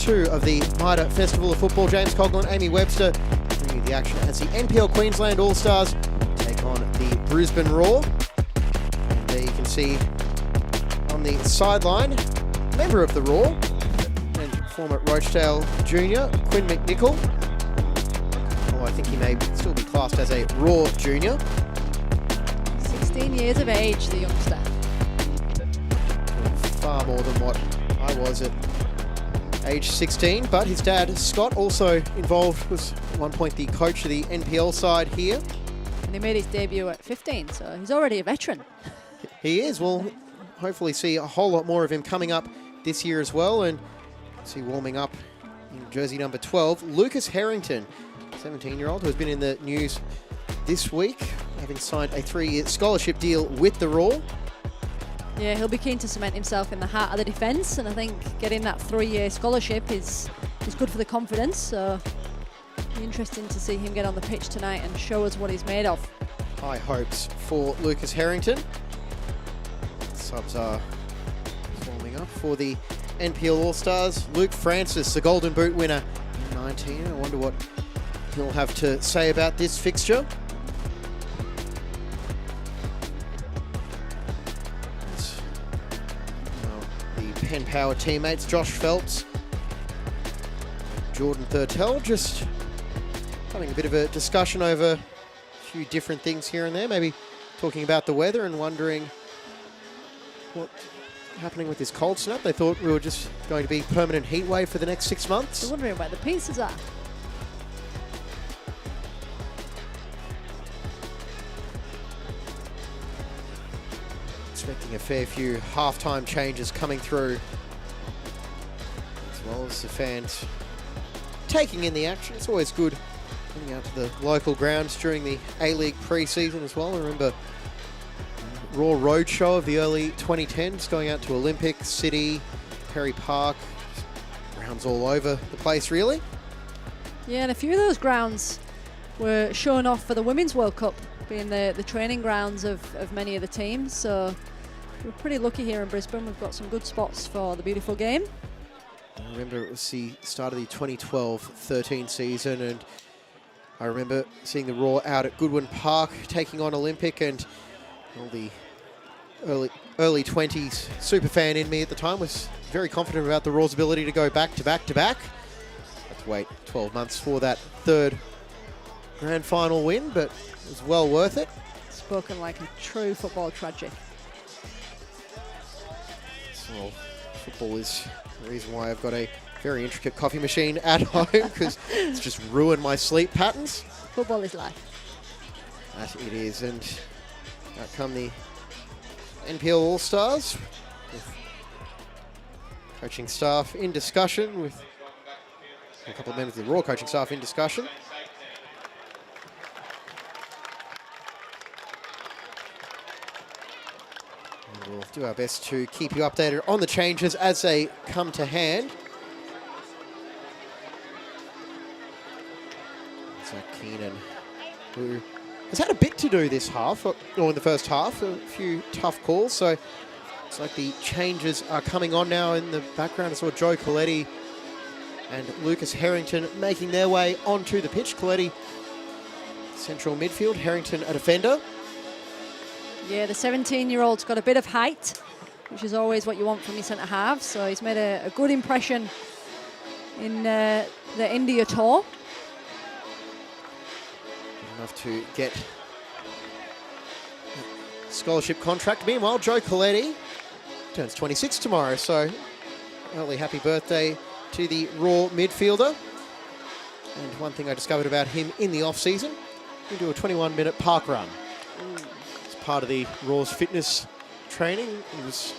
2 of the Mitre Festival of Football. James Coughlin, Amy Webster bringing you the action as the NPL Queensland All-Stars take on the Brisbane Roar. And there you can see on the sideline, member of the Roar and former Rochdale Junior, Quinn McNichol. Oh, I think he may still be classed as a Roar Junior. 16 years of age, the youngster. Far more than what I was at age 16, but his dad, Scott, also involved, was at one point the coach of the NPL side here. And he made his debut at 15, so he's already a veteran. He is. We'll hopefully see a whole lot more of him coming up this year as well, and see warming up in jersey number 12, Lucas Harrington, 17-year-old who has been in the news this week, having signed a 3-year scholarship deal with the Roar. Yeah, he'll be keen to cement himself in the heart of the defence, and I think getting that 3-year scholarship is good for the confidence, so it'll be interesting to see him get on the pitch tonight and show us what he's made of. High hopes for Lucas Harrington. Subs are warming up for the NPL All-Stars. Luke Francis, the Golden Boot winner in 19. I wonder what he'll have to say about this fixture. Penn Power teammates Josh Phelps, Jordan Thurtell, just having a bit of a discussion over a few different things here and there, maybe talking about the weather and wondering what's happening with this cold snap. They thought we were just going to be permanent heat wave for the next 6 months. They're wondering where the pieces are. Expecting a fair few halftime changes coming through, as well as the fans taking in the action. It's always good getting out to the local grounds during the A-League pre-season as well. I remember Raw Roadshow of the early 2010s, going out to Olympic, City, Perry Park, grounds all over the place really. Yeah, and a few of those grounds were shown off for the Women's World Cup, being the training grounds of many of the teams, so we're pretty lucky here in Brisbane. We've got some good spots for the beautiful game. I remember it was the start of the 2012-13 season, and I remember seeing the Raw out at Goodwin Park taking on Olympic, and all the early 20s super fan in me at the time was very confident about the Raw's ability to go back to back to back. Had to wait 12 months for that third grand final win, but it was well worth it. Spoken like a true football tragic. Well, football is the reason why I've got a very intricate coffee machine at home, because it's just ruined my sleep patterns. Football is life. That it is, and out come the NPL All-Stars, with coaching staff in discussion, with a couple of members of the Raw coaching staff in discussion. We'll do our best to keep you updated on the changes as they come to hand. Zach Keenan, who has had a bit to do this half, or in the first half, a few tough calls, so it's like the changes are coming on now. In the background, I saw Joe Coletti and Lucas Harrington making their way onto the pitch. Coletti, central midfield, Harrington a defender. Yeah, the 17-year-old's got a bit of height, which is always what you want from your centre-half. So he's made a good impression in the India tour. Good enough to get a scholarship contract. Meanwhile, Joe Coletti turns 26 tomorrow, so early happy birthday to the Raw midfielder. And one thing I discovered about him in the off-season, he do a 21-minute park run. Part of the Raw's fitness training. He was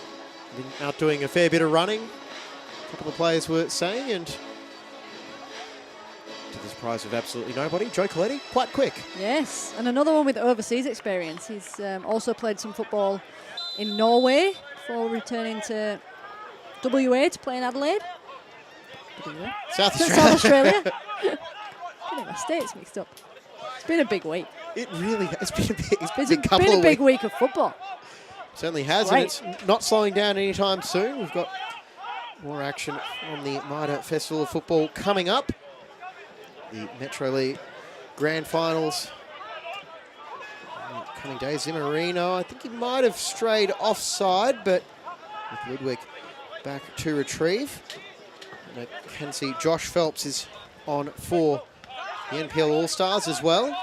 out doing a fair bit of running, a couple of players were saying, and to the surprise of absolutely nobody, Joe Coletti, quite quick. Yes, and another one with overseas experience. He's also played some football in Norway before returning to WA to play in Adelaide. WA? South Australia. Getting my states mixed up. It's been a big week. It really has been a big, It's been a big week of football. Certainly has, Right. and it's not slowing down anytime soon. We've got More action on the Mida Festival of Football coming up. The Metro League Grand Finals. Coming days, Zimmerino, I think he might have strayed offside, but with Ludwig back to retrieve. And I can see Josh Phelps is on for the NPL All-Stars as well.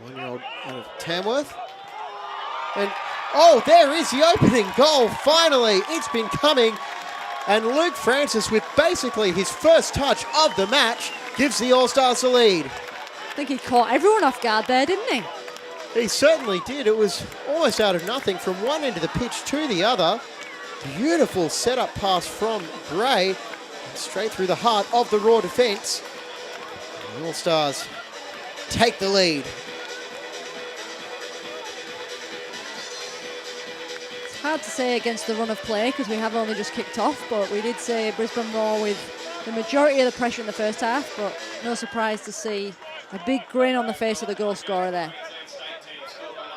1-year-old out of Tamworth. And, oh, there is the opening goal, finally. It's been coming. And Luke Francis, with basically his first touch of the match, gives the All-Stars the lead. I think he caught everyone off guard there, didn't he? He certainly did. It was almost out of nothing from one end of the pitch to the other. Beautiful setup pass from Gray, straight through the heart of the Raw defence. The All-Stars take the lead. It's hard to say against the run of play because we have only just kicked off, but we did say Brisbane Raw with the majority of the pressure in the first half, but no surprise to see a big grin on the face of the goal scorer there.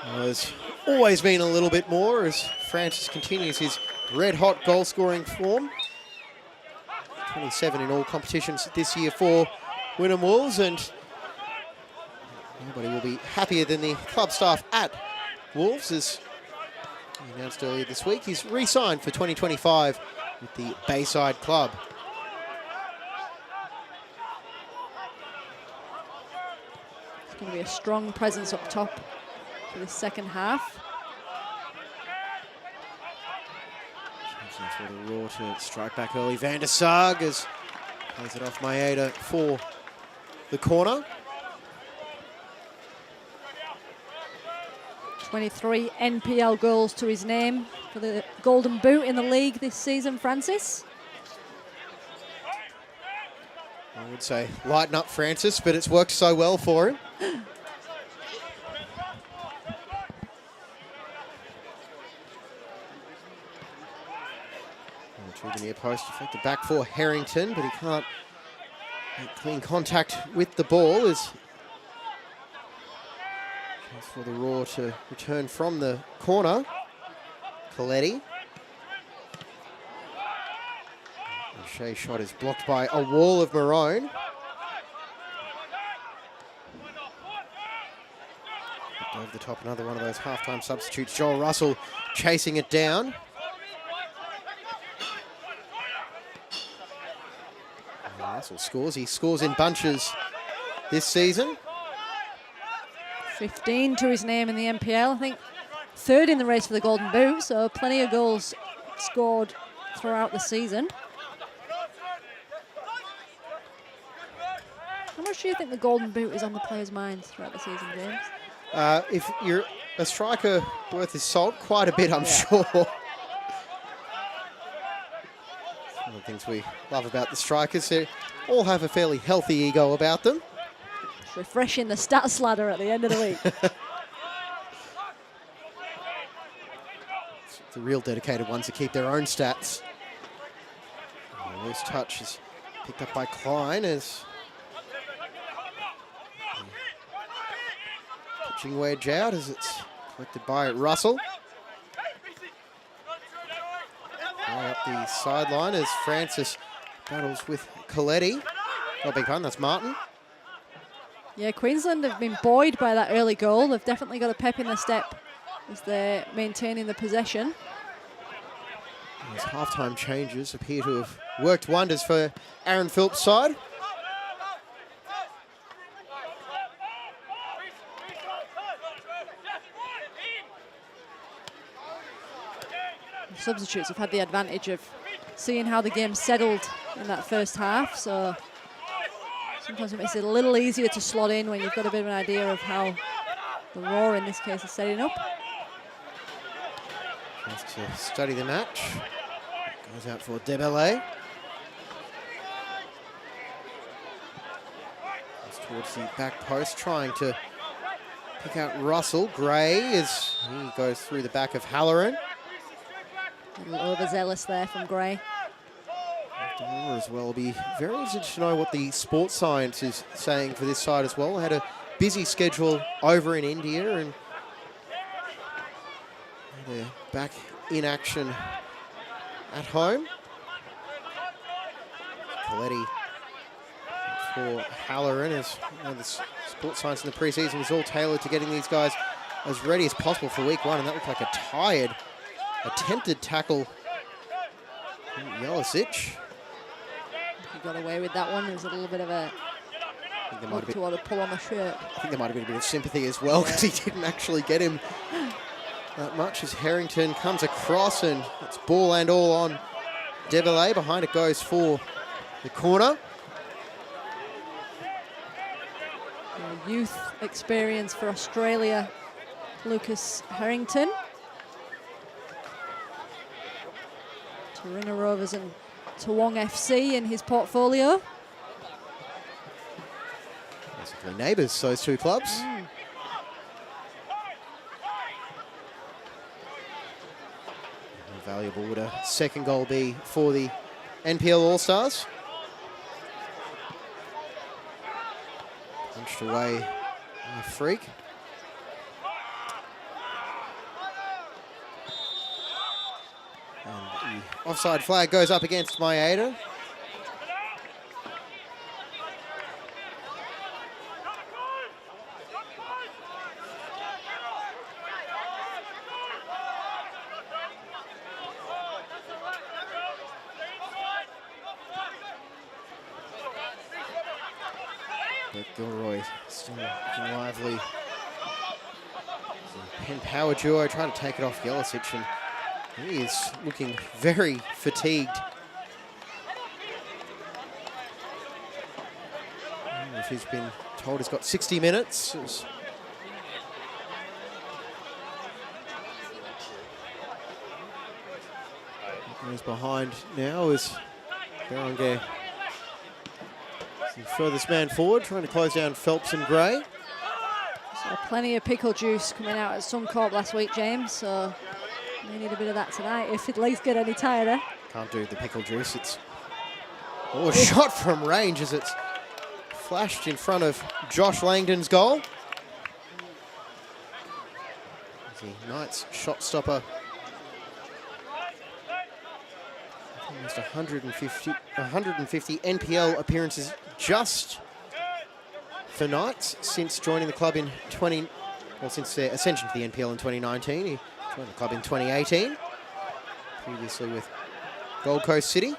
Well, there's always been a little bit more as Francis continues his red-hot goal-scoring form. 27 in all competitions this year for Wynnum Wolves, and nobody will be happier than the club staff at Wolves, as he announced earlier this week. He's re-signed for 2025 with the Bayside club. It's going to be a strong presence up top for the second half. For the Raw to strike back early. Van der Sarg as plays it off Maeda for the corner. 23 NPL goals to his name for the Golden Boot in the league this season, Francis. I would say lighten up Francis, but it's worked so well for him. To the near post, effective back for Harrington, but he can't make clean contact with the ball. As chance for the Raw to return from the corner. Coletti. Shea shot is blocked by a wall of Maroon. Over the top, another one of those halftime substitutes. Joel Russell chasing it down. Russell scores. He scores in bunches this season. 15 to his name in the NPL. I think third in the race for the Golden Boot, so plenty of goals scored throughout the season. How much do you think the Golden Boot is on the players' minds throughout the season, James? If you're a striker worth his salt, quite a bit, I'm sure. One of the things we love about the strikers, they all have a fairly healthy ego about them. It's refreshing the stats ladder at the end of the week. It's the real dedicated ones that keep their own stats. And loose touch is picked up by Klein as pitching wedge out as it's collected by Russell. Right up the sideline as Francis battles with Coletti. Oh, big pun, that's Martin. Yeah, Queensland have been buoyed by that early goal. They've definitely got a pep in their step as they're maintaining the possession. These halftime changes appear to have worked wonders for Aaron Phillips' side. Substitutes have had the advantage of seeing how the game settled in that first half, so sometimes it makes it a little easier to slot in when you've got a bit of an idea of how the Raw in this case is setting up. Just to study the match. Goes out for Debele. Goes towards the back post, trying to pick out Russell. Gray as he goes through the back of Halloran. A little overzealous there from Gray. As well, be very interested to know what the sports science is saying for this side as well. Had a busy schedule over in India and they're back in action at home. Coletti for Halloran, as one of the sports science in the preseason was all tailored to getting these guys as ready as possible for week 1, and that looked like a tired, attempted tackle from Jelicic. He got away with that one. There's a little bit of a look toward a pull on the shirt. I think there might have been a bit of sympathy as well, because he didn't actually get him that much, as Harrington comes across, and it's ball and all on Devillet. Behind it goes for the corner. Youth experience for Australia, Lucas Harrington. Taringa Rovers and Toowong FC in his portfolio. Basically neighbours, those two clubs. How valuable would a second goal be for the NPL All-Stars? Punched away a freak. And the offside flag goes up against Maeda. But Gilroy still looking lively. Pen power duo trying to take it off Jelicic, and he is looking very fatigued. If he's been told he's got 60 minutes. He's behind now is Berenguer. The furthest man forward, trying to close down Phelps and Gray. So plenty of pickle juice coming out at Suncorp last week, James. So they need a bit of that tonight if the legs get any tireder. Can't do the pickle juice. It's a shot from range as it's flashed in front of Josh Langdon's goal. The Knights shot stopper. Almost 150 NPL appearances just for Knights since joining the club in since their ascension to the NPL in 2019. He joined the club in 2018, previously with Gold Coast City.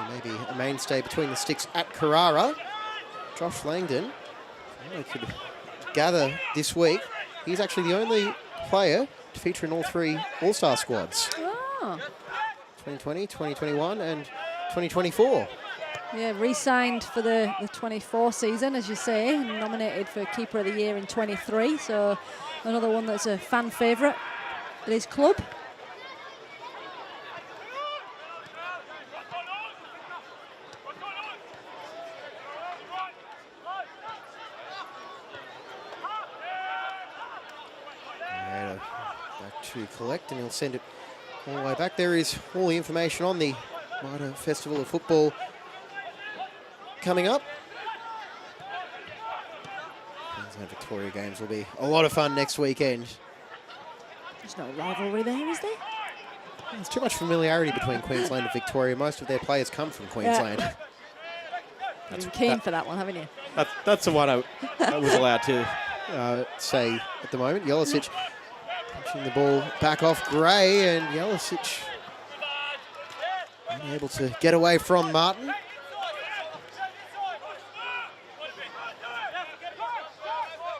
Maybe a mainstay between the sticks at Carrara. Josh Langdon, I could gather this week, he's actually the only player to feature in all 3 All-Star squads. Oh. 2020, 2021 and 2024. Yeah, re-signed for the 24 season, as you say, and nominated for Keeper of the Year in 23. So another one that's a fan favourite at his club. Back to collect, and he'll send it all the way back. There is all the information on the Maida Festival of Football coming up. Queensland Victoria games will be a lot of fun next weekend. There's no rivalry there, is there? There's too much familiarity between Queensland and Victoria. Most of their players come from Queensland. Yeah. You've been keen for that one, haven't you? That's the one I was allowed to say at the moment. Jelicic punching the ball back off Gray, and Jelicic unable to get away from Martin.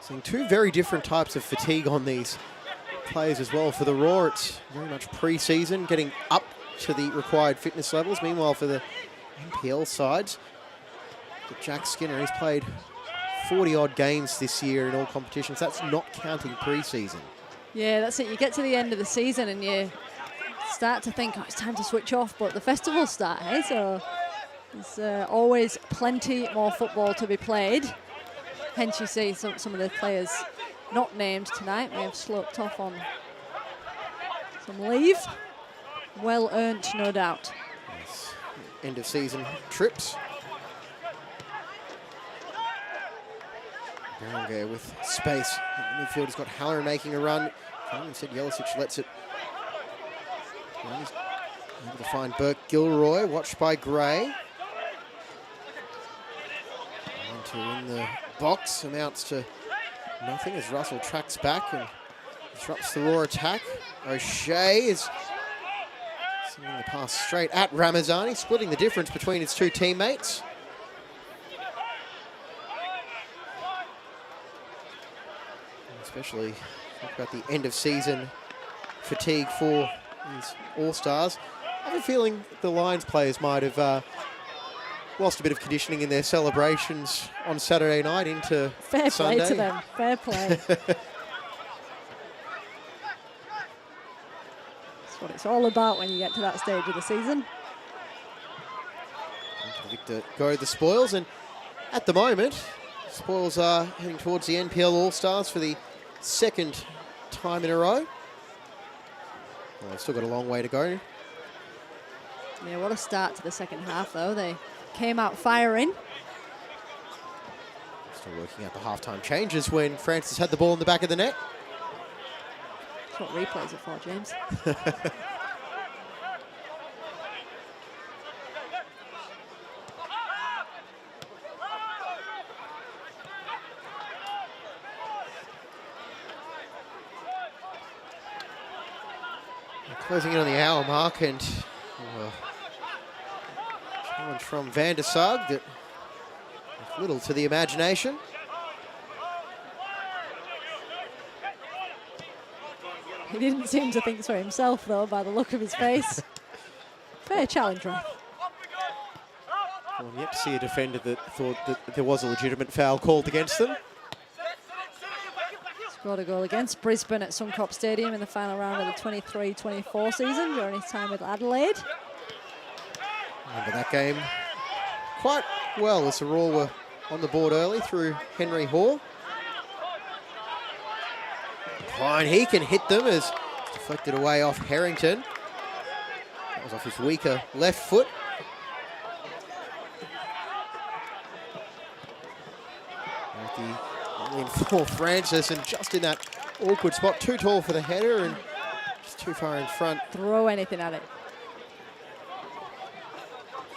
Seeing 2 very different types of fatigue on these players as well. For the Raw, it's very much pre-season, getting up to the required fitness levels. Meanwhile, for the NPL sides, Jack Skinner, he's played 40-odd games this year in all competitions. That's not counting pre-season. Yeah, that's it. You get to the end of the season and you start to think, oh, it's time to switch off, but the festivals start, hey? So there's always plenty more football to be played. Hence you see some of the players not named tonight may have sloped off on some leave. Well earned, no doubt. Yes. End of season trips. Berenguer with space. Midfield has got Halloran making a run. Instead, Jelicic lets it. He's able to find Burke Gilroy, watched by Gray. To in the box amounts to nothing as Russell tracks back and disrupts the Raw attack. O'Shea is sending the pass straight at Ramazani, splitting the difference between his two teammates. Especially talk about the end of season fatigue for these All-Stars. I have a feeling the Lions players might have lost a bit of conditioning in their celebrations on Saturday night into Fair Sunday. play to them. Fair play. That's what it's all about when you get to that stage of the season. Victor go the spoils, and at the moment, spoils are heading towards the NPL All-Stars for the second time in a row. Well, they've still got a long way to go. Yeah, what a start to the second half, though. They came out firing. Still working out the halftime changes when Francis had the ball in the back of the net. That's what replays are for, James. Closing in on the hour mark, and challenge from Van der Sag that left little to the imagination. He didn't seem to think so himself, though, by the look of his face. Fair challenge, Ralph. Well, I'm yet to see a defender that thought that there was a legitimate foul called against them. Scored a goal against Brisbane at Suncorp Stadium in the final round of the 23-24 season during his time with Adelaide. Remember that game quite well as the Raw were on the board early through Henry Hoare. Klein, he can hit them as deflected away off Harrington. That was off his weaker left foot. In for Francis, and just in that awkward spot, too tall for the header and just too far in front. Throw anything at it.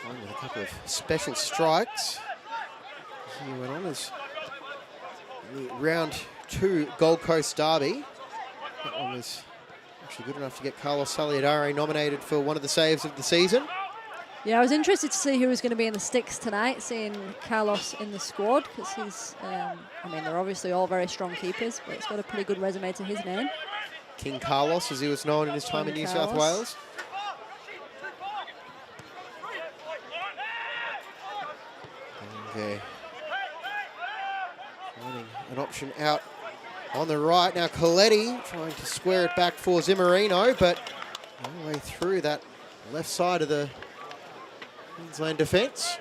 With a couple of special strikes. He went on as the round 2 Gold Coast derby. That one was actually good enough to get Carlos Saliadare nominated for one of the saves of the season. Yeah, I was interested to see who was going to be in the sticks tonight, seeing Carlos in the squad, because he's, I mean, they're obviously all very strong keepers, but he's got a pretty good resume to his name. King Carlos, as he was known in his time in New South Wales. And finding an option out on the right. Now Coletti trying to square it back for Zimmerino, but all the way through that left side of the Queensland defence.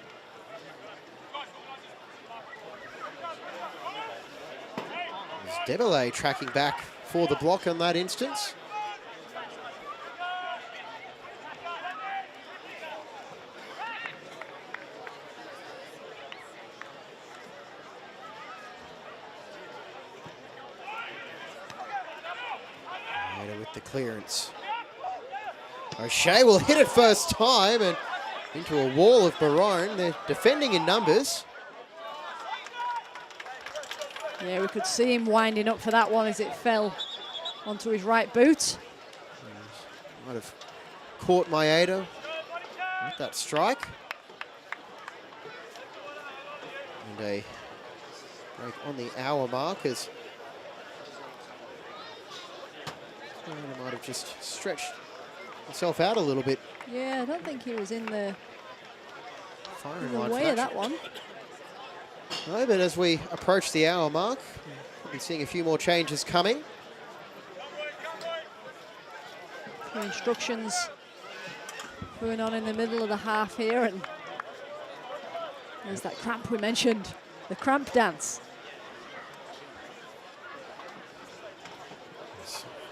Debele tracking back for the block on that instance. With the clearance. O'Shea will hit it first time and into a wall of Barone. They're defending in numbers. Yeah, we could see him winding up for that one as it fell onto his right boot. Might have caught Maeda with that strike. And a break on the hour mark as he might have just stretched himself out a little bit. Yeah, I don't think he was in the Firing line way of that one. No, but as we approach the hour mark, we'll be seeing a few more changes coming. The instructions going on in the middle of the half here, and there's that cramp we mentioned, the cramp dance.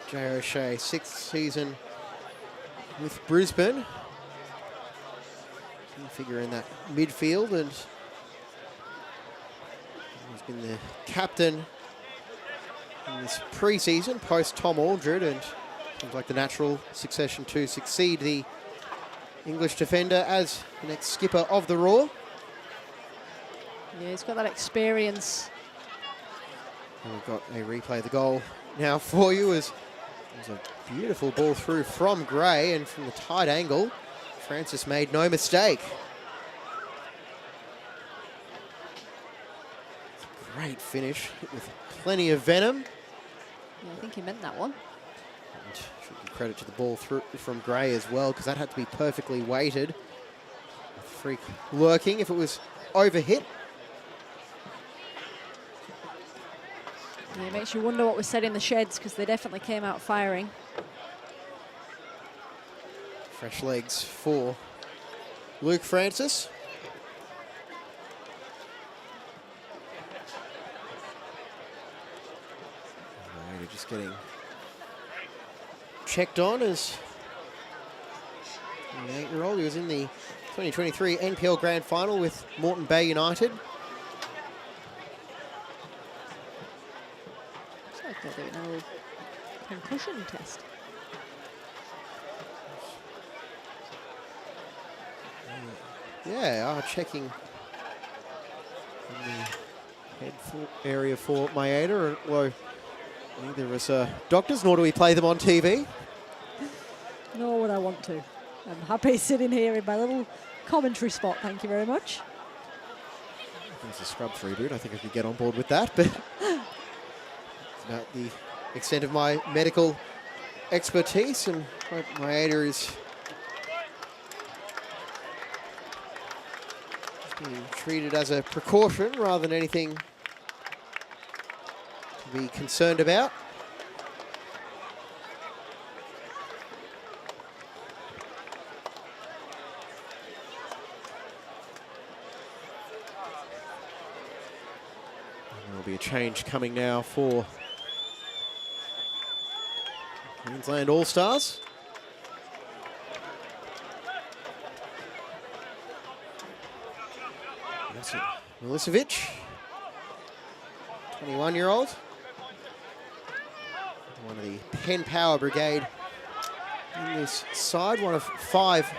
Jay O'Shea, 6th season with Brisbane. Key figure in that midfield, and He's been the captain in this pre-season post Tom Aldred, and seems like the natural succession to succeed the English defender as the next skipper of the Roar. Yeah, he's got that experience. And we've got a replay of the goal now for you, as it was a beautiful ball through from Gray, and from the tight angle, Francis made no mistake. Great finish with plenty of venom. Yeah, I think he meant that one. And should give credit to the ball through from Gray as well, because that had to be perfectly weighted. A freak lurking if it was overhit. Yeah, it makes you wonder what was said in the sheds, because they definitely came out firing. Fresh legs for Luke Francis. Just getting checked on as an 8-year-old. He was in the 2023 NPL Grand Final with Moreton Bay United. Looks like they're doing a little concussion test. Yeah, checking in the head area for Maeda. Although neither of us are doctors, nor do we play them on TV. Nor would I want to. I'm happy sitting here in my little commentary spot, thank you very much. It's a Scrubs reboot. I think I could get on board with that, but it's about the extent of my medical expertise, and Maeda is being treated as a precaution rather than anything to be concerned about. There'll be a change coming now for Queensland All-Stars. Milicevic, 21-year-old. One of the Penn Power Brigade in this side, one of 5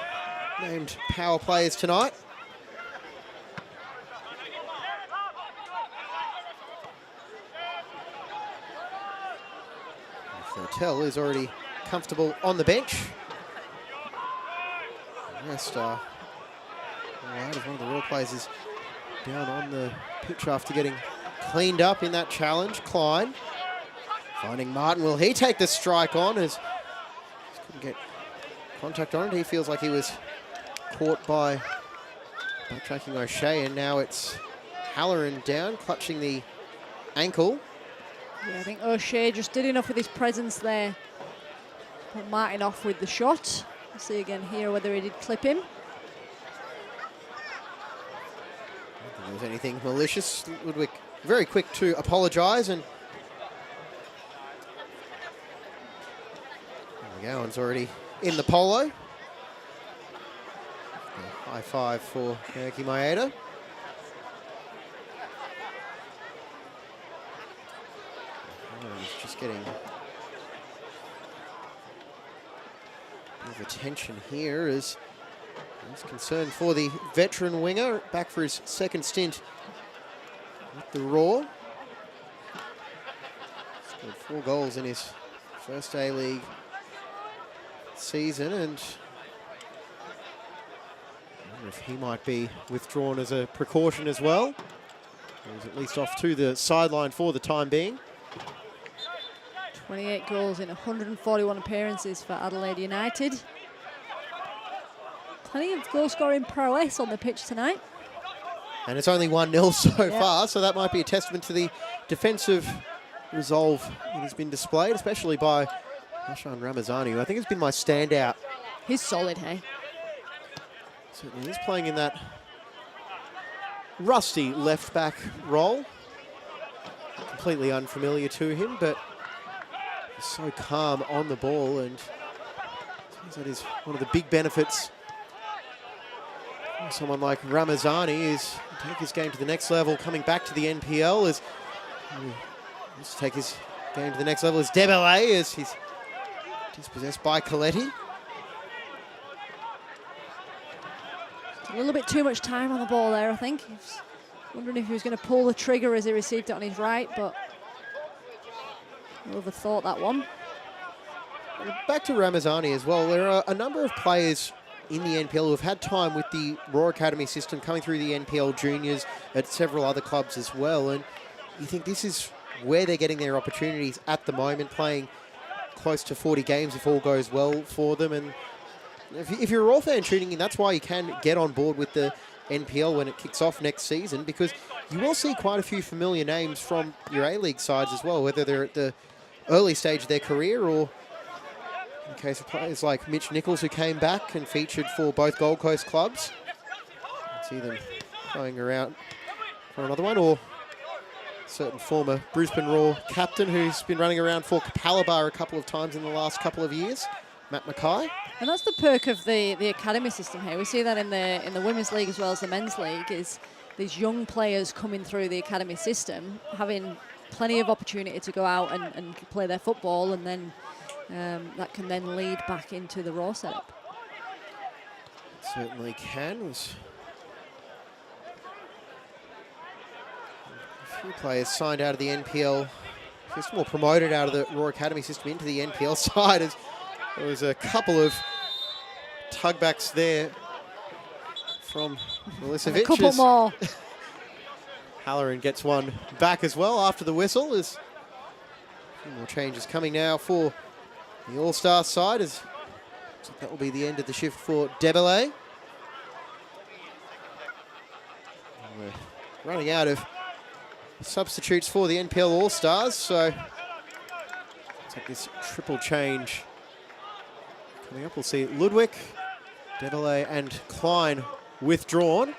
named power players tonight. Fertel is already comfortable on the bench. The rest are all out, as one of the Royal players is down on the pitch after getting cleaned up in that challenge. Klein finding Martin. Will he take the strike on, as he couldn't get contact on it? He feels like he was caught by backtracking O'Shea, and now it's Halloran down, clutching the ankle. Yeah, I think O'Shea just did enough with his presence there. Put Martin off with the shot. We'll see again here whether he did clip him. I don't think there was anything malicious. Ludwig very quick to apologise, and McGowan's already in the polo. A high five for Naoki Maeda. He's just getting a bit of attention here, as he's concerned for the veteran winger, back for his second stint with the Roar. Scored 4 goals in his first A-League season, and I wonder if he might be withdrawn as a precaution as well. Or is at least off to the sideline for the time being. 28 goals in 141 appearances for Adelaide United. Plenty of goal-scoring prowess on the pitch tonight. And it's only 1-0 so far, so that might be a testament to the defensive resolve that has been displayed, especially by Hashan Ramazani, who I think has been my standout. He's solid, hey? Certainly is, playing in that rusty left-back role. Completely unfamiliar to him, but he's so calm on the ball, and that is one of the big benefits someone like Ramazani is take his game to the next level, coming back to the NPL is let's take his game to the next level as Debele as he's dispossessed by Coletti. A little bit too much time on the ball there, I think. He's wondering if he was going to pull the trigger as he received it on his right, but overthought that one. Back to Ramazani as well. There are a number of players in the NPL who have had time with the Raw Academy system, coming through the NPL juniors at several other clubs as well. And you think this is where they're getting their opportunities at the moment, playing close to 40 games if all goes well for them. And if you're a Raw fan tuning in, that's why you can get on board with the NPL when it kicks off next season, because you will see quite a few familiar names from your A-League sides as well, whether they're at the early stage of their career or in case of players like Mitch Nichols, who came back and featured for both Gold Coast clubs. See them going around for another one, or certain former Brisbane Raw captain who's been running around for Capalaba a couple of times in the last couple of years, Matt Mackay. And that's the perk of the academy system here. We see that in the women's league as well as the men's league, is these young players coming through the academy system, having plenty of opportunity to go out and play their football, and then that can then lead back into the Raw setup. It certainly can. Was a few players signed out of the NPL system, or promoted out of the Raw Academy system into the NPL side, as there was a couple of tugbacks there from Milicevic. A couple more. Halloran gets one back as well after the whistle. There's a few more changes coming now for the All-Star side, as that will be the end of the shift for Debele. We're running out of substitutes for the NPL All-Stars, so let's take this triple change. Coming up, we'll see Ludwig, Debele and Klein withdrawn.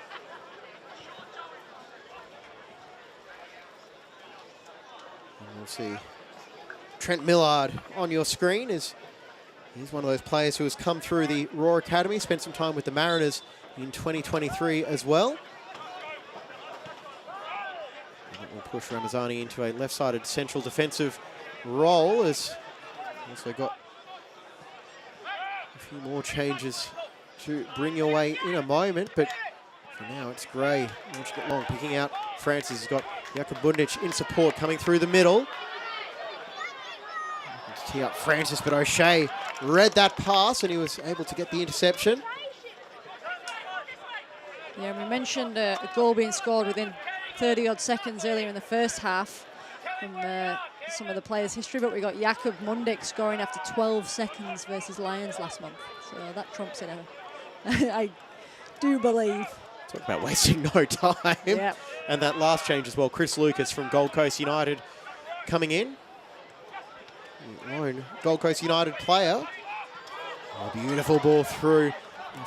And we'll see Trent Millard on your screen, as he's one of those players who has come through the Raw Academy, spent some time with the Mariners in 2023 as well. And that will push Ramazani into a left-sided central defensive role, as also got a few more changes to bring your way in a moment, but for now it's Gray. Long picking out Francis. He's got Jakub Bundic in support coming through the middle. Tee up Francis, but O'Shea read that pass and he was able to get the interception. Yeah, we mentioned a goal being scored within 30-odd seconds earlier in the first half from some of the players' history, but we got Jakub Mundik scoring after 12 seconds versus Lions last month. So that trumps it ever. I do believe. Talk about wasting no time. Yep. And that last change as well, Chris Lucas from Gold Coast United coming in. Lone Gold Coast United player. Oh, beautiful ball through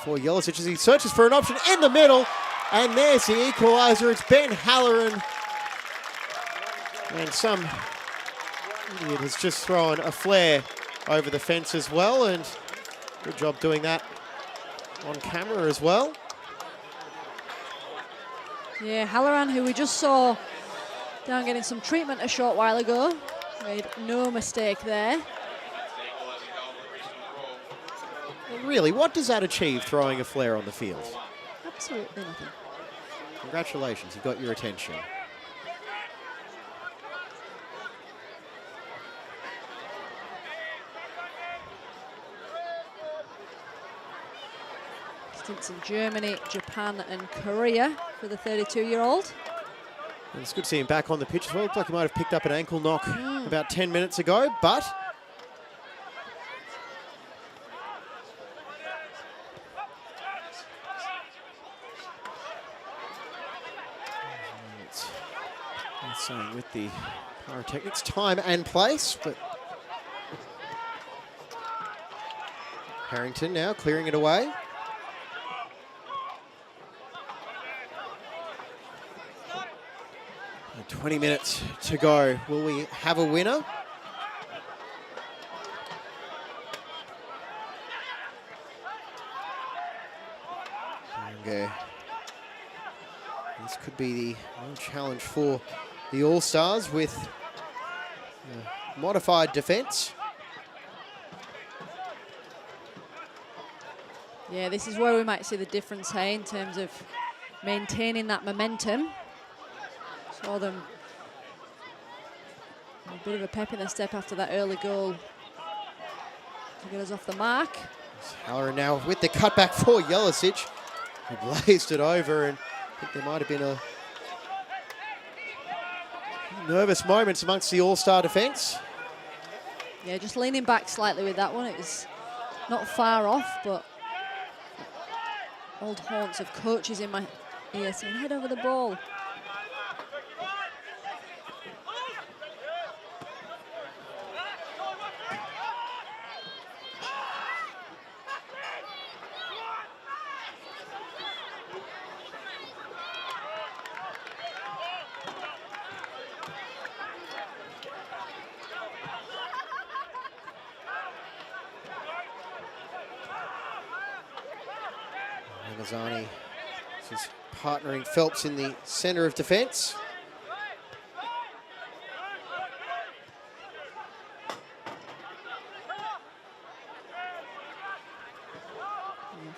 for Jelicic as he searches for an option in the middle. And there's the equaliser. It's Ben Halloran. And some idiot has just thrown a flare over the fence as well. And good job doing that on camera as well. Yeah, Halloran, who we just saw down getting some treatment a short while ago, made no mistake there. Really, what does that achieve, throwing a flare on the field? Absolutely nothing. Congratulations, you got your attention. Stints in Germany, Japan and Korea for the 32-year-old. And it's good to see him back on the pitch as well. Looked like he might have picked up an ankle knock about 10 minutes ago, but saying with the pyrotechnics, time and place, but Harrington now clearing it away. And 20 minutes to go. Will we have a winner? Okay. This could be the challenge for the All-Stars with modified defence. Yeah, this is where we might see the difference, hey, in terms of maintaining that momentum. Saw them a bit of a pep in their step after that early goal to get us off the mark. Halloran now with the cutback for Jelicic, who blazed it over, and I think there might have been a nervous moments amongst the All-Star defence. Yeah, just leaning back slightly with that one. It was not far off, but old haunts of coaches in my ear saying, head over the ball. Ramazani is partnering Phelps in the centre of defence.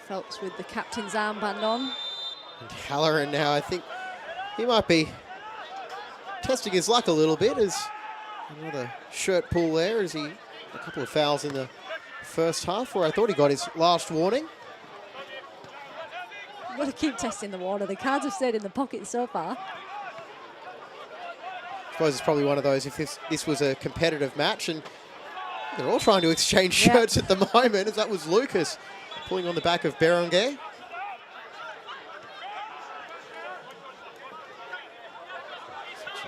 Phelps with the captain's armband on. And Halloran now, I think he might be testing his luck a little bit, as another shirt pull there, as he a couple of fouls in the first half, where I thought he got his last warning. Got to keep testing the water. The cards have stayed in the pocket so far. I suppose it's probably one of those, if this was a competitive match, and they're all trying to exchange shirts at the moment, as that was Lucas pulling on the back of Berenguer. Such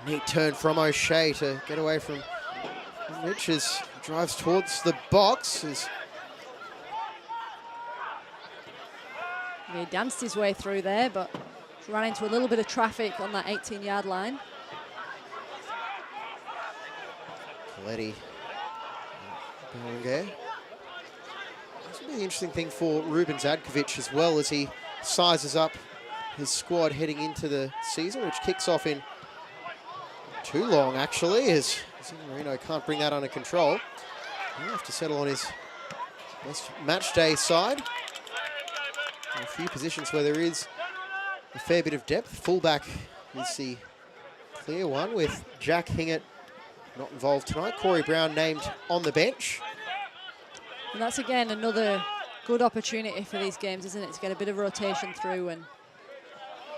a neat turn from O'Shea to get away from Rich as drives towards the box. He danced his way through there, but ran into a little bit of traffic on that 18-yard line. Coletti. Berenguer. This will be the interesting thing for Ruben Zadkovic as well, as he sizes up his squad heading into the season, which kicks off in too long, actually, as Marino can't bring that under control. He'll have to settle on his best match day side. A few positions where there is a fair bit of depth. Fullback is the clear one, with Jack Hingett not involved tonight. Corey Brown named on the bench. And that's, again, another good opportunity for these games, isn't it? To get a bit of rotation through and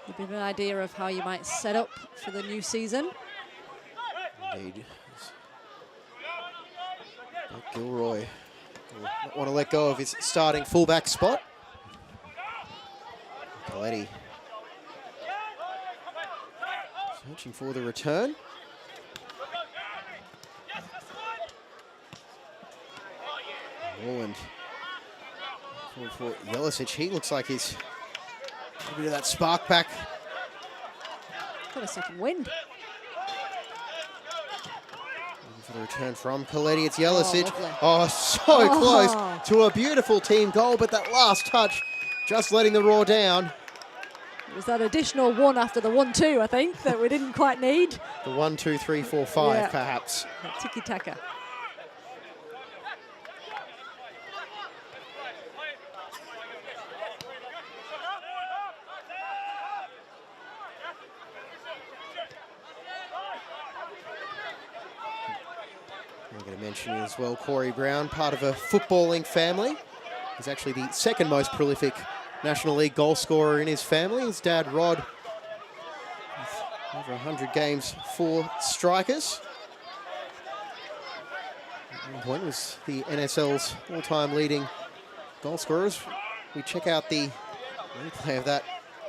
a bit of an idea of how you might set up for the new season. Indeed. But Gilroy will not want to let go of his starting fullback spot. Coletti searching for the return. Morland for Jelicic. He looks like he's a bit of that spark back. Got a second wind. Looking for the return from Coletti. It's Jelicic. Oh, so close to a beautiful team goal, but that last touch just letting the Raw down. It was that additional one after the 1-2, I think, that we didn't quite need. The 1, 2, 3, 4, 5, Yeah. perhaps. Tiki-taka. I'm going to mention as well, Corey Brown, part of a footballing family. He's actually the second most prolific National League goal scorer in his family. His dad, Rod, with over 100 games for strikers. At one point was the NSL's all-time leading goal scorers. We check out the replay of that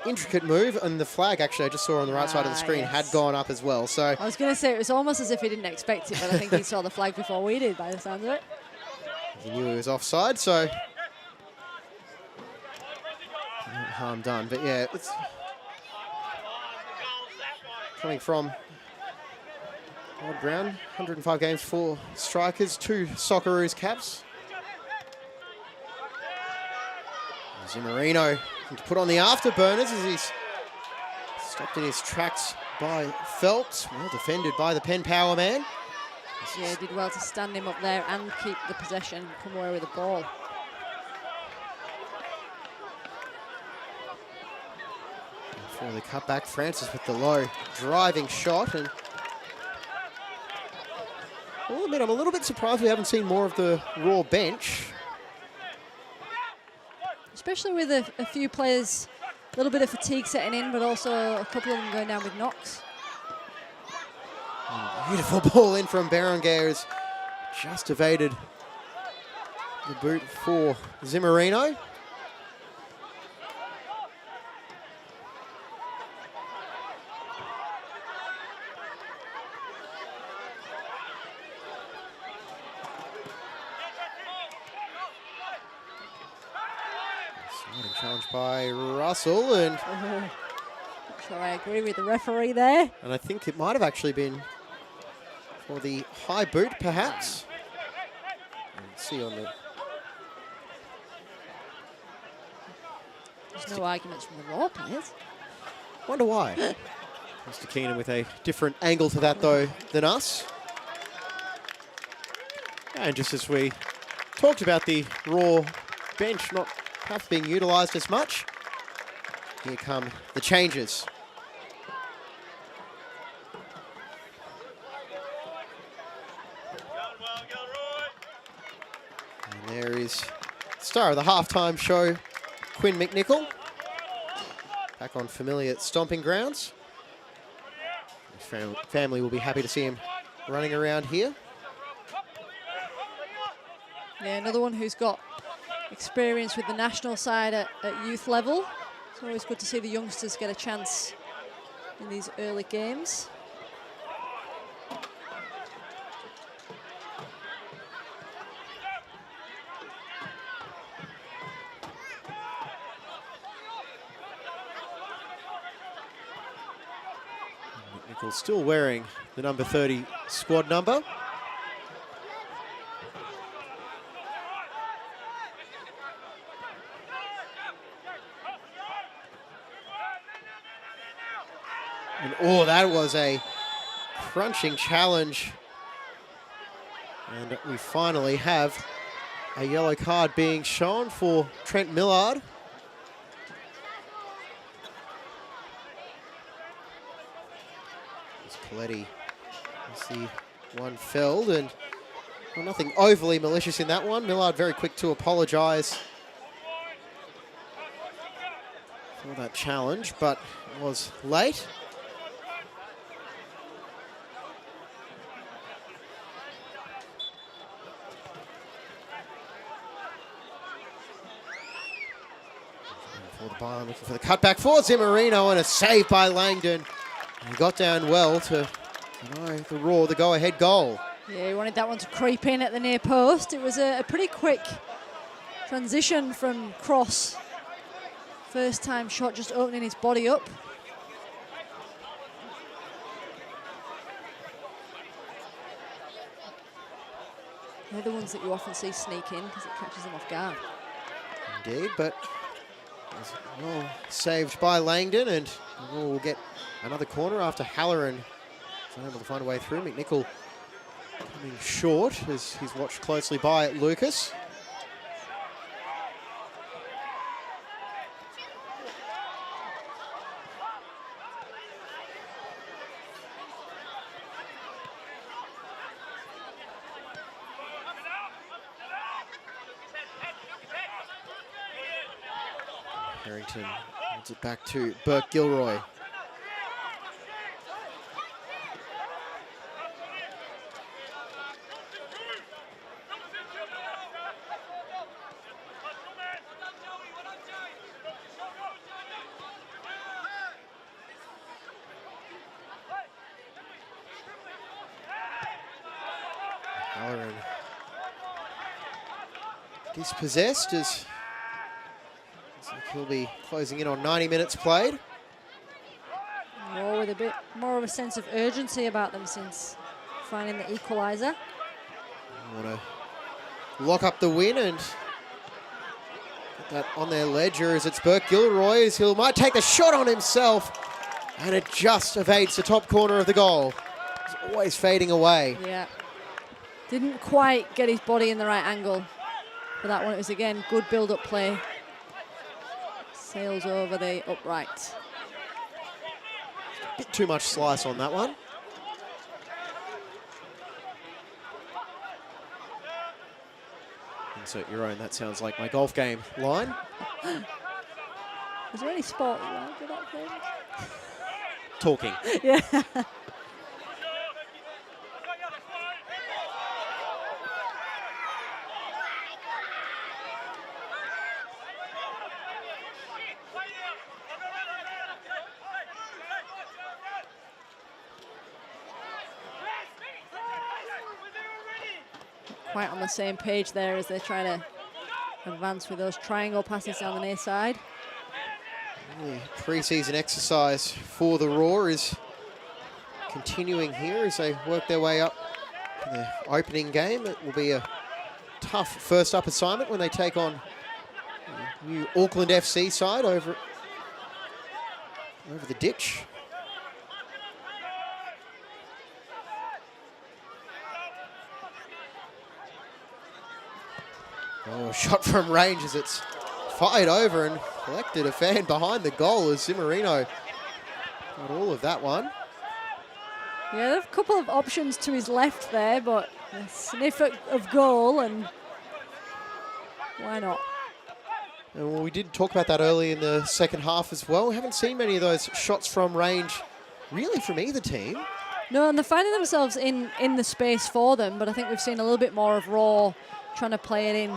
intricate move, and the flag, actually, I just saw on the right side of the screen, had gone up as well. So I was going to say, it was almost as if he didn't expect it, but I think he saw the flag before we did, by the sound of it. he knew he was offside, so no harm done. But yeah, it's coming from Rod Brown, 105 games for strikers, 2 Socceroos caps. Zimmerino to put on the afterburners as he's Stopped in his tracks by Felt. Well defended by the Penn Power man. Yeah, he did well to stand him up there and keep the possession, come away with the ball. For the cutback, Francis with the low driving shot. And I'll admit, I'm a little bit surprised we haven't seen more of the Raw bench. Especially with a few players, a little bit of fatigue setting in, but also a couple of them going down with knocks. Beautiful ball in from Berengers. Just evaded the boot for Zimmerino. Challenged by Russell, and So I agree with the referee there. I think it might have actually been for the high boot, perhaps. Let's see on the. There's no arguments from the Raw players. Wonder why. Mr. Keenan with a different angle to that though than us. And just as we talked about the Raw bench not perhaps being utilised as much, here come the changes. And there is star of the halftime show, Quinn McNichol. Back on familiar stomping grounds. His family will be happy to see him running around here. Yeah, another one who's got experience with the national side at youth level. It's always good to see the youngsters get a chance in these early games. McNichol still wearing the number 30 squad number. And oh, that was a crunching challenge. And we finally have a yellow card being shown for Trent Millard. Coletti is the one felled, and well, nothing overly malicious in that one. Millard very quick to apologise for that challenge, but was late. For the bar, looking for the cutback for Zimmerino, and a save by Langdon. He got down well to deny the Raw the go-ahead goal. Yeah, he wanted that one to creep in at the near post. It was a pretty quick transition from cross. First time shot, just opening his body up. They're the ones that you often see sneak in because it catches them off guard. Indeed, but well saved by Langdon, and we'll get another corner after Halloran is unable to find a way through. McNichol coming short as he's watched closely by Lucas. Harrington hands it back to Burke Gilroy. Halloran dispossessed as he'll be closing in on 90 minutes played. More with a bit more of a sense of urgency about them since finding the equaliser. Want to lock up the win and get that on their ledger as it's Burke Gilroy as he might take the shot on himself. And it just evades the top corner of the goal. It's always fading away. Yeah. Didn't quite get his body in the right angle for that one. It was, again, good build-up play. Sails over the upright. Bit too much slice on that one. Insert your own, that sounds like my golf game line. Is there any sport you like with that thing? Talking. Yeah. Quite on the same page there as they're trying to advance with those triangle passes down the near side. The pre-season exercise for the Roar is continuing here as they work their way up in the opening game. It will be a tough first up assignment when they take on the new Auckland FC side over the ditch. Oh, a shot from range as it's fired over and collected a fan behind the goal as Zimmerino got all of that one. Yeah, there are a couple of options to his left there, but a sniff of goal, and why not? And we did talk about that early in the second half as well. We haven't seen many of those shots from range really from either team. No, and they're finding themselves in the space for them, but I think we've seen a little bit more of Raw trying to play it in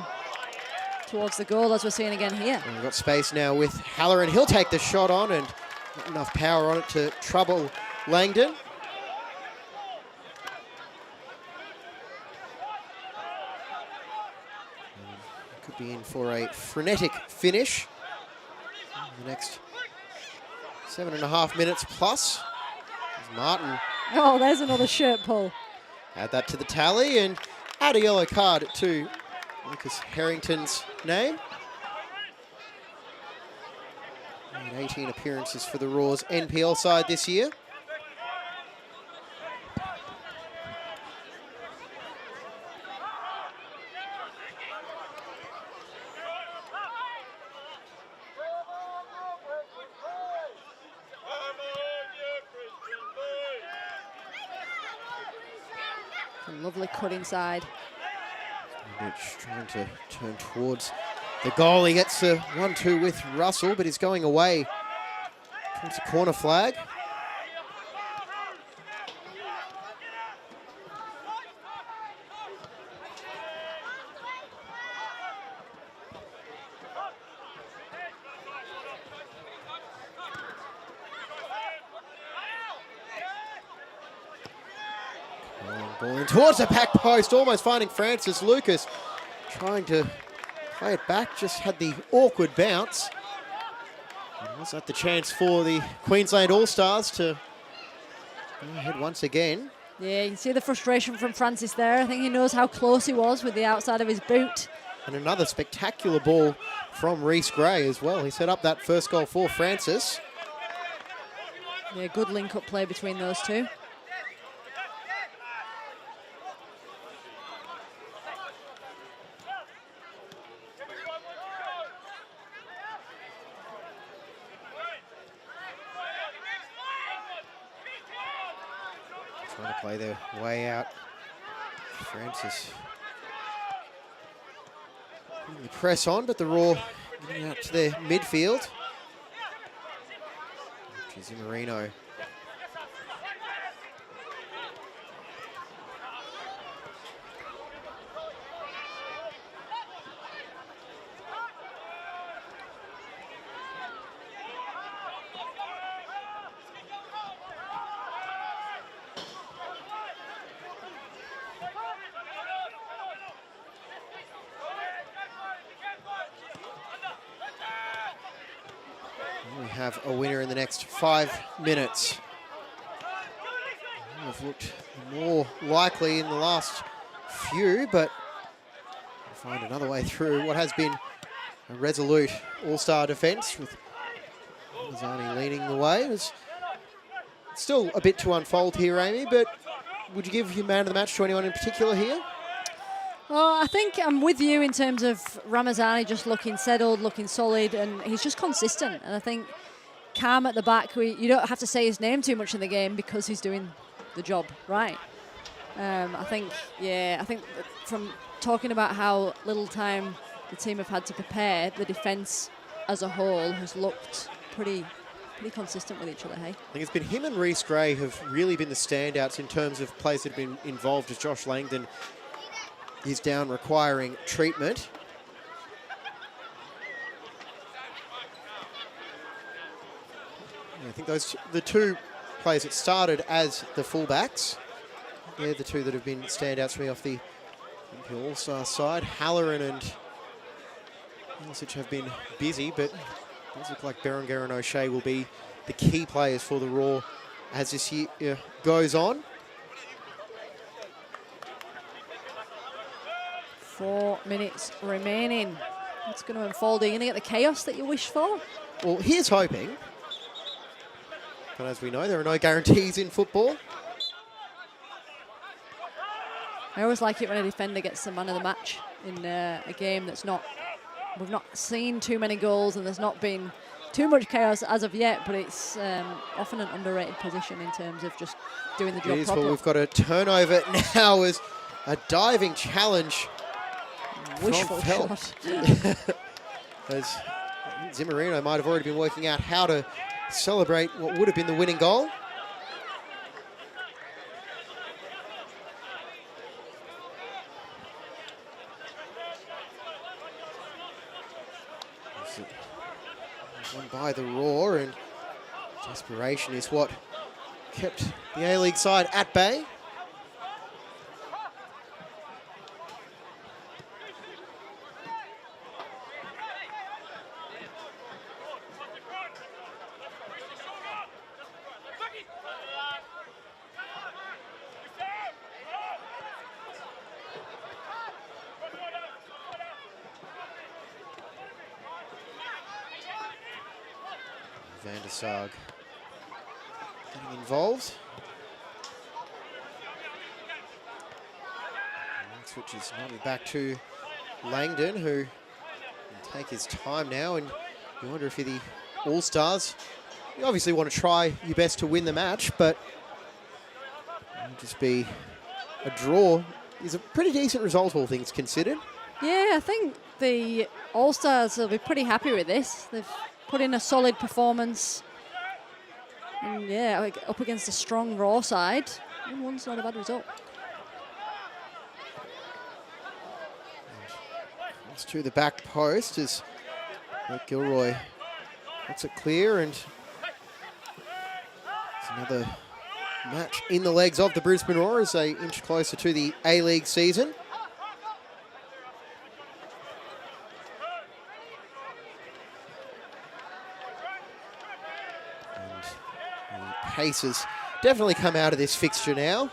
towards the goal, as we're seeing again here. And we've got space now with Halloran. He'll take the shot on, and not enough power on it to trouble Langdon. Could be in for a frenetic finish in the next 7.5 minutes plus. As Martin Oh, there's another shirt pull. add that to the tally and add a yellow card to Lucas Harrington's name. And 18 appearances for the Roar's NPL side this year. A lovely cut inside. Mitch trying to turn towards the goal. He gets the 1-2 with Russell, but he's going away towards the corner flag. Ball in towards the back post, almost finding Francis. Lucas trying to play it back, just had the awkward bounce. And was that the chance for the Queensland All-Stars to go ahead once again? Yeah, you can see the frustration from Francis there. I think he knows how close he was with the outside of his boot. And another spectacular ball from Reece Gray as well. He set up that first goal for Francis. Yeah, good link-up play between those two. Trying to play their way out. Francis putting the press on, but the Roar getting out to their midfield. Which is Marino. We have a winner in the next 5 minutes. We've looked more likely in the last few, but we'll find another way through what has been a resolute all-star defence with Mazzani leading the way. As Still a bit to unfold here, Amy, but would you give your man of the match to anyone in particular here? Oh, I think I'm with you in terms of Ramazani just looking settled, looking solid, and he's just consistent. And I think calm at the back, you don't have to say his name too much in the game because he's doing the job right. I think from talking about how little time the team have had to prepare, the defence as a whole has looked pretty consistent with each other, hey? I think it's been him and Reece Gray have really been the standouts in terms of players that have been involved, as Josh Langdon is down requiring treatment. I think those the two players that started as the fullbacks, they're the two that have been standouts for me off the All-Star side. Halloran and Ilicic have been busy, but it does look like Berenguer and O'Shea will be the key players for the Raw as this year goes on. 4 minutes remaining. What's going to unfold? Are you going to get the chaos that you wish for? Well, here's hoping. But as we know, there are no guarantees in football. I always like it when a defender gets the man of the match in a game that's not... We've not seen too many goals and there's not been too much chaos as of yet, but it's often an underrated position in terms of just doing the job properly. Well, we've got a turnover now as a diving challenge. Wishful shot. As Zimmerino might have already been working out how to celebrate what would have been the winning goal. Won by the Roar, and desperation is what kept the A-League side at bay. Van der Sar getting involved. Switch is now back to Langdon, who can take his time now, and you wonder if you're the All-Stars, you obviously want to try your best to win the match, but it'll just be a draw is a pretty decent result, all things considered. Yeah, I think the All-Stars will be pretty happy with this. They've put in a solid performance. And yeah, like up against a strong Raw side. 1-1's not a bad result. It's to the back post as Gilroy lets it clear, and it's another match in the legs of the Brisbane Roar as they inch closer to the A-League season. Pace has definitely come out of this fixture now.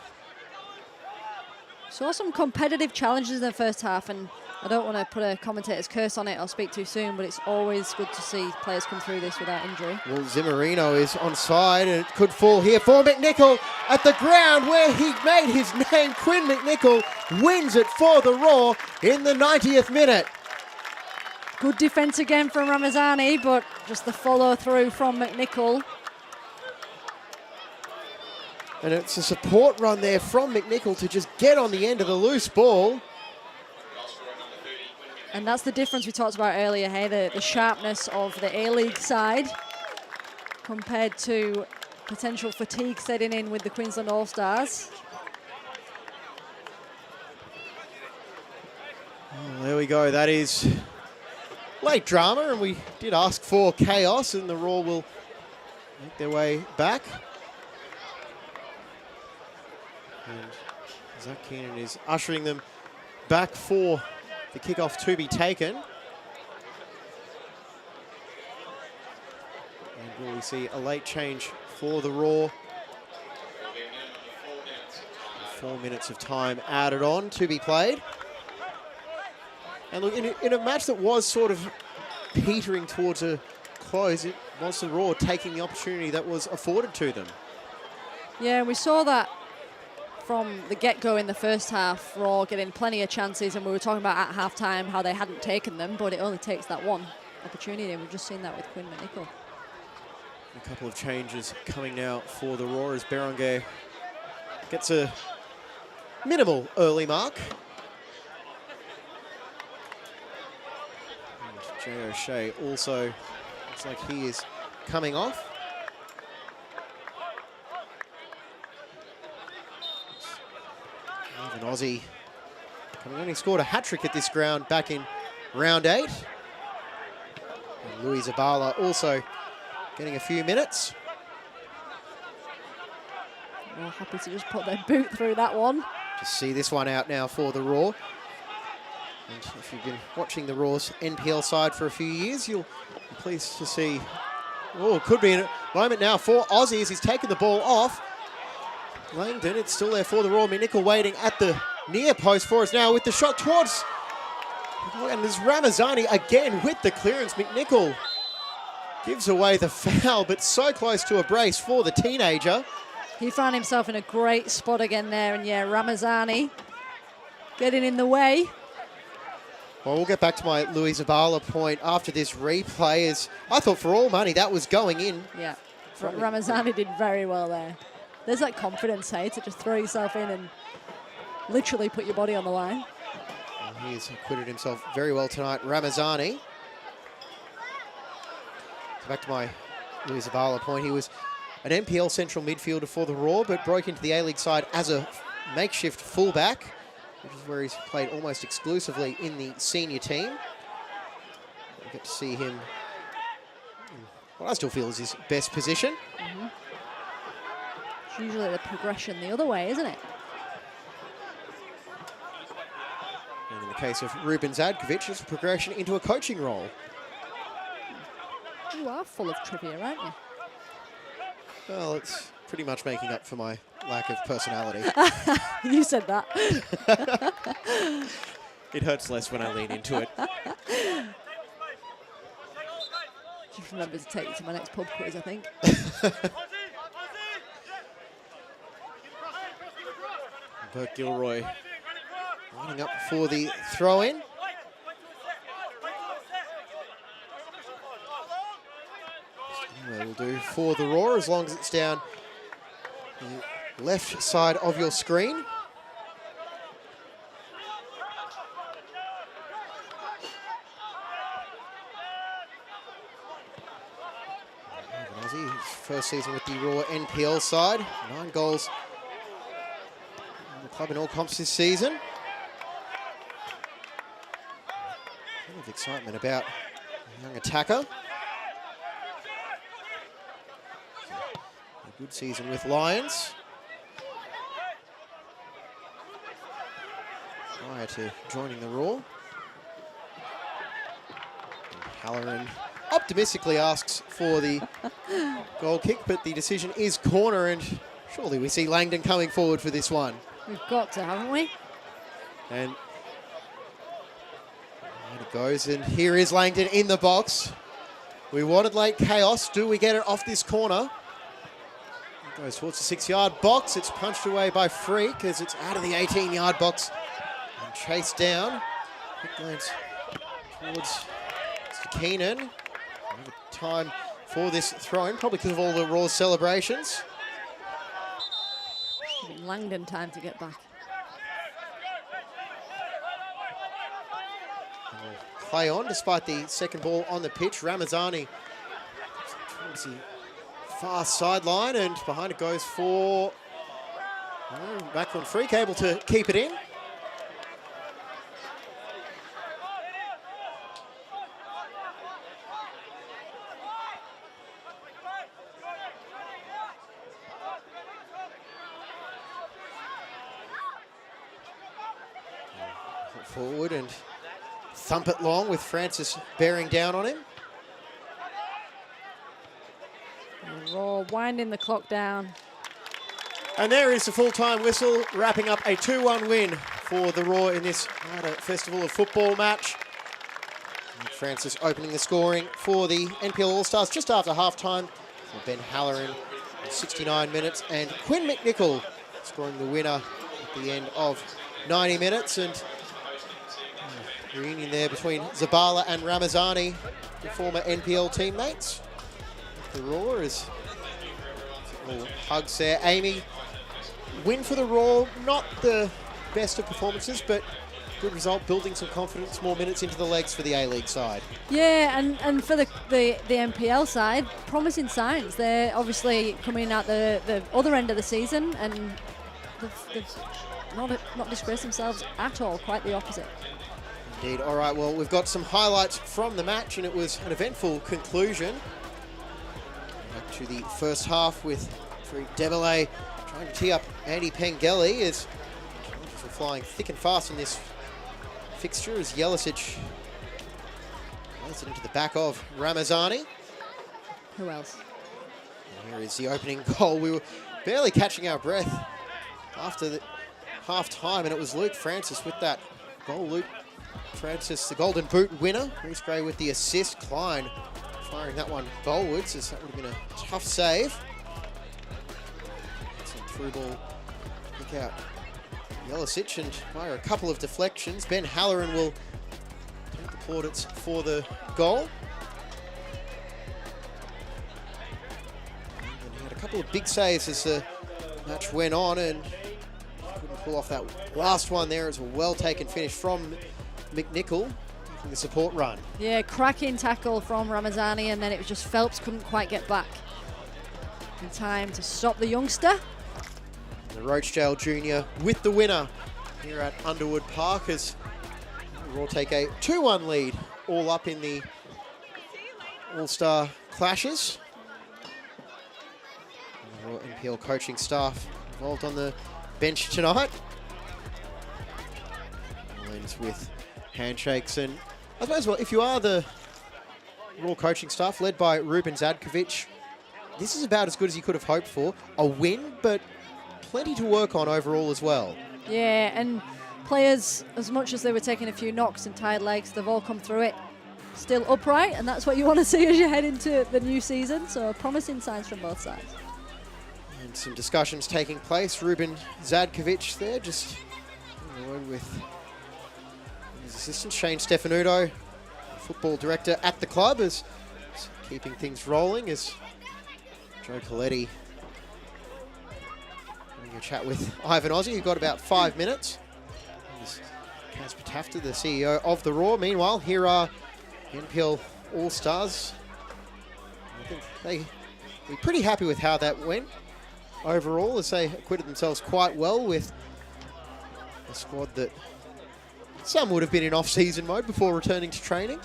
Saw some competitive challenges in the first half, and I don't want to put a commentator's curse on it or speak too soon, but it's always good to see players come through this without injury. Well, Zimmerino is onside, and it could fall here for McNichol at the ground where he made his name. Quinn McNichol wins it for the Raw in the 90th minute. Good defence again from Ramazani, but just the follow through from McNichol. And it's a support run there from McNichol to just get on the end of the loose ball. And that's the difference we talked about earlier, hey, the sharpness of the A-League side compared to potential fatigue setting in with the Queensland All-Stars. Oh, there we go. That is late drama, and we did ask for chaos, and the Raw will make their way back. And Zach Keenan is ushering them back for the kickoff to be taken. And will we see a late change for the Raw? 4 minutes of time added on to be played. And look, in a match that was sort of petering towards a close, it was the Raw taking the opportunity that was afforded to them. Yeah, we saw that from the get-go in the first half. Raw getting plenty of chances, and we were talking about at half-time how they hadn't taken them, but it only takes that one opportunity, and we've just seen that with Quinn McNichol. A couple of changes coming now for the Roar as Berenguer gets a minimal early mark. And Jay O'Shea also looks like he is coming off. An Aussie coming on. He scored a hat-trick at this ground back in round 8. And Louis Zabala also getting a few minutes. Well, happy to just put their boot through that one. Just see this one out now for the Raw. And if you've been watching the Raw's NPL side for a few years, you'll be pleased to see, oh, could be a moment now for Aussie as he's taken the ball off. Langdon, it's still there for the Raw. McNichol waiting at the near post for us now with the shot towards. And there's Ramazani again with the clearance. McNichol gives away the foul, but so close to a brace for the teenager. He found himself in a great spot again there, and yeah, Ramazani getting in the way. Well, we'll get back to my Louis Zabala point after this replay. As I thought for all money that was going in. Yeah, Ramazani did very well there. There's that confidence, hey, to just throw yourself in and literally put your body on the line. And he's acquitted himself very well tonight, Ramazani. So back to my Louis Zabala point. He was an NPL central midfielder for the Raw, but broke into the A-League side as a makeshift fullback, which is where he's played almost exclusively in the senior team. We get to see him in what I still feel is his best position. Mm-hmm. It's usually the progression the other way, isn't it? And in the case of Ruben Zadkovic, it's a progression into a coaching role. You are full of trivia, aren't you? Well, it's pretty much making up for my lack of personality. You said that. It hurts less when I lean into it. Just remember to take you to my next pub quiz, I think. Bert Gilroy lining up for the throw-in. Anyway, we'll do for the Roar as long as it's down the left side of your screen. Aussie, his first season with the Raw NPL side, 9 goals in the club in all comps this season. A lot of excitement about a young attacker. A good season with Lions. Prior to joining the Raw. Halloran optimistically asks for the goal kick, but the decision is corner, and surely we see Langdon coming forward for this one. We've got to, haven't we? And it goes, and here is Langdon in the box. We wanted late chaos. Do we get it off this corner? It goes towards the 6-yard box. It's punched away by Freak as it's out of the 18-yard box and chased down. Quick glance towards Mr. Keenan. Time for this throw-in, probably because of all the Raw celebrations. Giving Langdon time to get back. Play on despite the second ball on the pitch. Ramazani towards the far sideline, and behind it goes for Macklin Freak, able to keep it in. Forward and thump it long with Francis bearing down on him. Raw winding the clock down. And there is the full-time whistle, wrapping up a 2-1 win for the Raw in this Festival of Football match. And Francis opening the scoring for the NPL All-Stars just after half-time. Ben Halloran 69 minutes, and Quinn McNichol scoring the winner at the end of 90 minutes. And reunion there between Zabala and Ramazani, the former NPL teammates. The Raw is all hugs there. Amy, win for the Raw, not the best of performances, but good result, building some confidence, more minutes into the legs for the A-League side. Yeah, and for the NPL side, promising signs. They're obviously coming out the other end of the season, and they've not disgraced themselves at all, quite the opposite. Indeed. All right, well, we've got some highlights from the match, and it was an eventful conclusion. Back to the first half with Farid Dembele trying to tee up Andy Pengelly as we're flying thick and fast in this fixture as Jelicic plays it into the back of Ramazani. Who else? And here is the opening goal. We were barely catching our breath after the half-time, and it was Luke Francis with that goal. Luke Francis, the Golden Boot winner. Reece Gray with the assist. Klein firing that one goalwards, as that would have been a tough save. Some through ball pick out Jelicic, and via a couple of deflections, Ben Halloran will take the plaudits for the goal. And he had a couple of big saves as the match went on, and couldn't pull off that last one there. It's a well-taken finish from McNichol, taking the support run. Yeah, cracking tackle from Ramazani, and then it was just Phelps couldn't quite get back in time to stop the youngster. The Roachdale Junior with the winner here at Underwood Park as Raw take a 2-1 lead, all up in the All-Star clashes. And the Raw NPL coaching staff involved on the bench tonight. Ends with handshakes, and I suppose, well, if you are the Raw coaching staff led by Ruben Zadkovic, this is about as good as you could have hoped for. A win, but plenty to work on overall as well. Yeah, and players, as much as they were taking a few knocks and tired legs, they've all come through it still upright, and that's what you want to see as you head into the new season. So promising signs from both sides. And some discussions taking place. Ruben Zadkovic there, just along with his assistant Shane Stefanuto, football director at the club, is keeping things rolling as Joe Coletti having a chat with Ivan Ozzie, who got about 5 minutes. Casper Tafter, the CEO of the Raw. Meanwhile, here are NPL All-Stars. I think they were pretty happy with how that went overall, as they acquitted themselves quite well with a squad that some would have been in off-season mode before returning to training.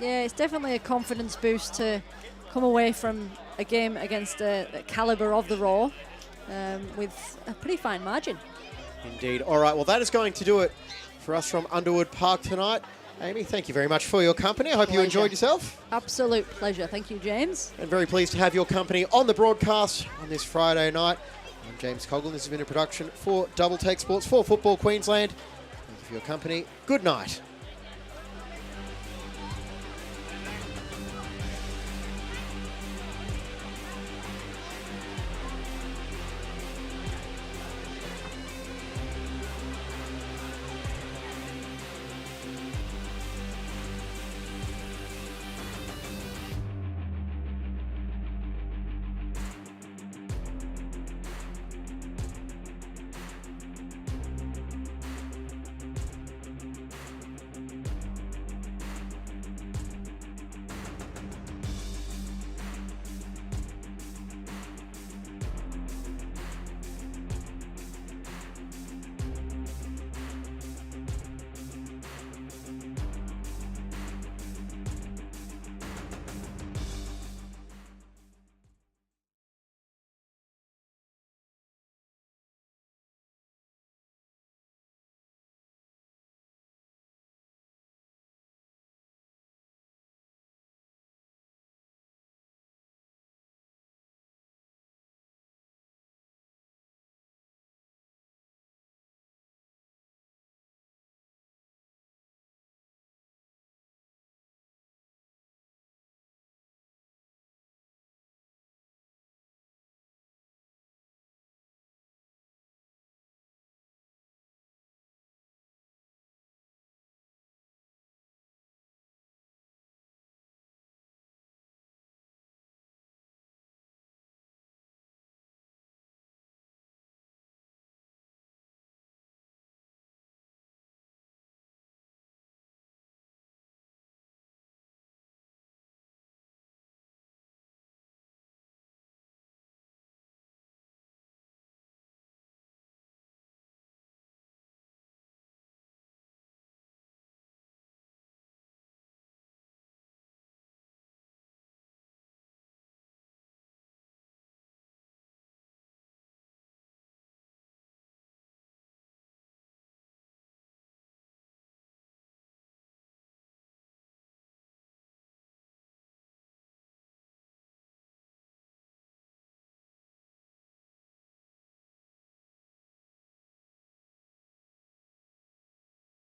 Yeah, it's definitely a confidence boost to come away from a game against the calibre of the Raw with a pretty fine margin. Indeed. All right, well, that is going to do it for us from Underwood Park tonight. Amy, thank you very much for your company. I hope you enjoyed yourself. Absolute pleasure. Thank you, James. And very pleased to have your company on the broadcast on this Friday night. I'm James Coughlin. This has been a production for Double Take Sports for Football Queensland. Thank you for your company. Good night.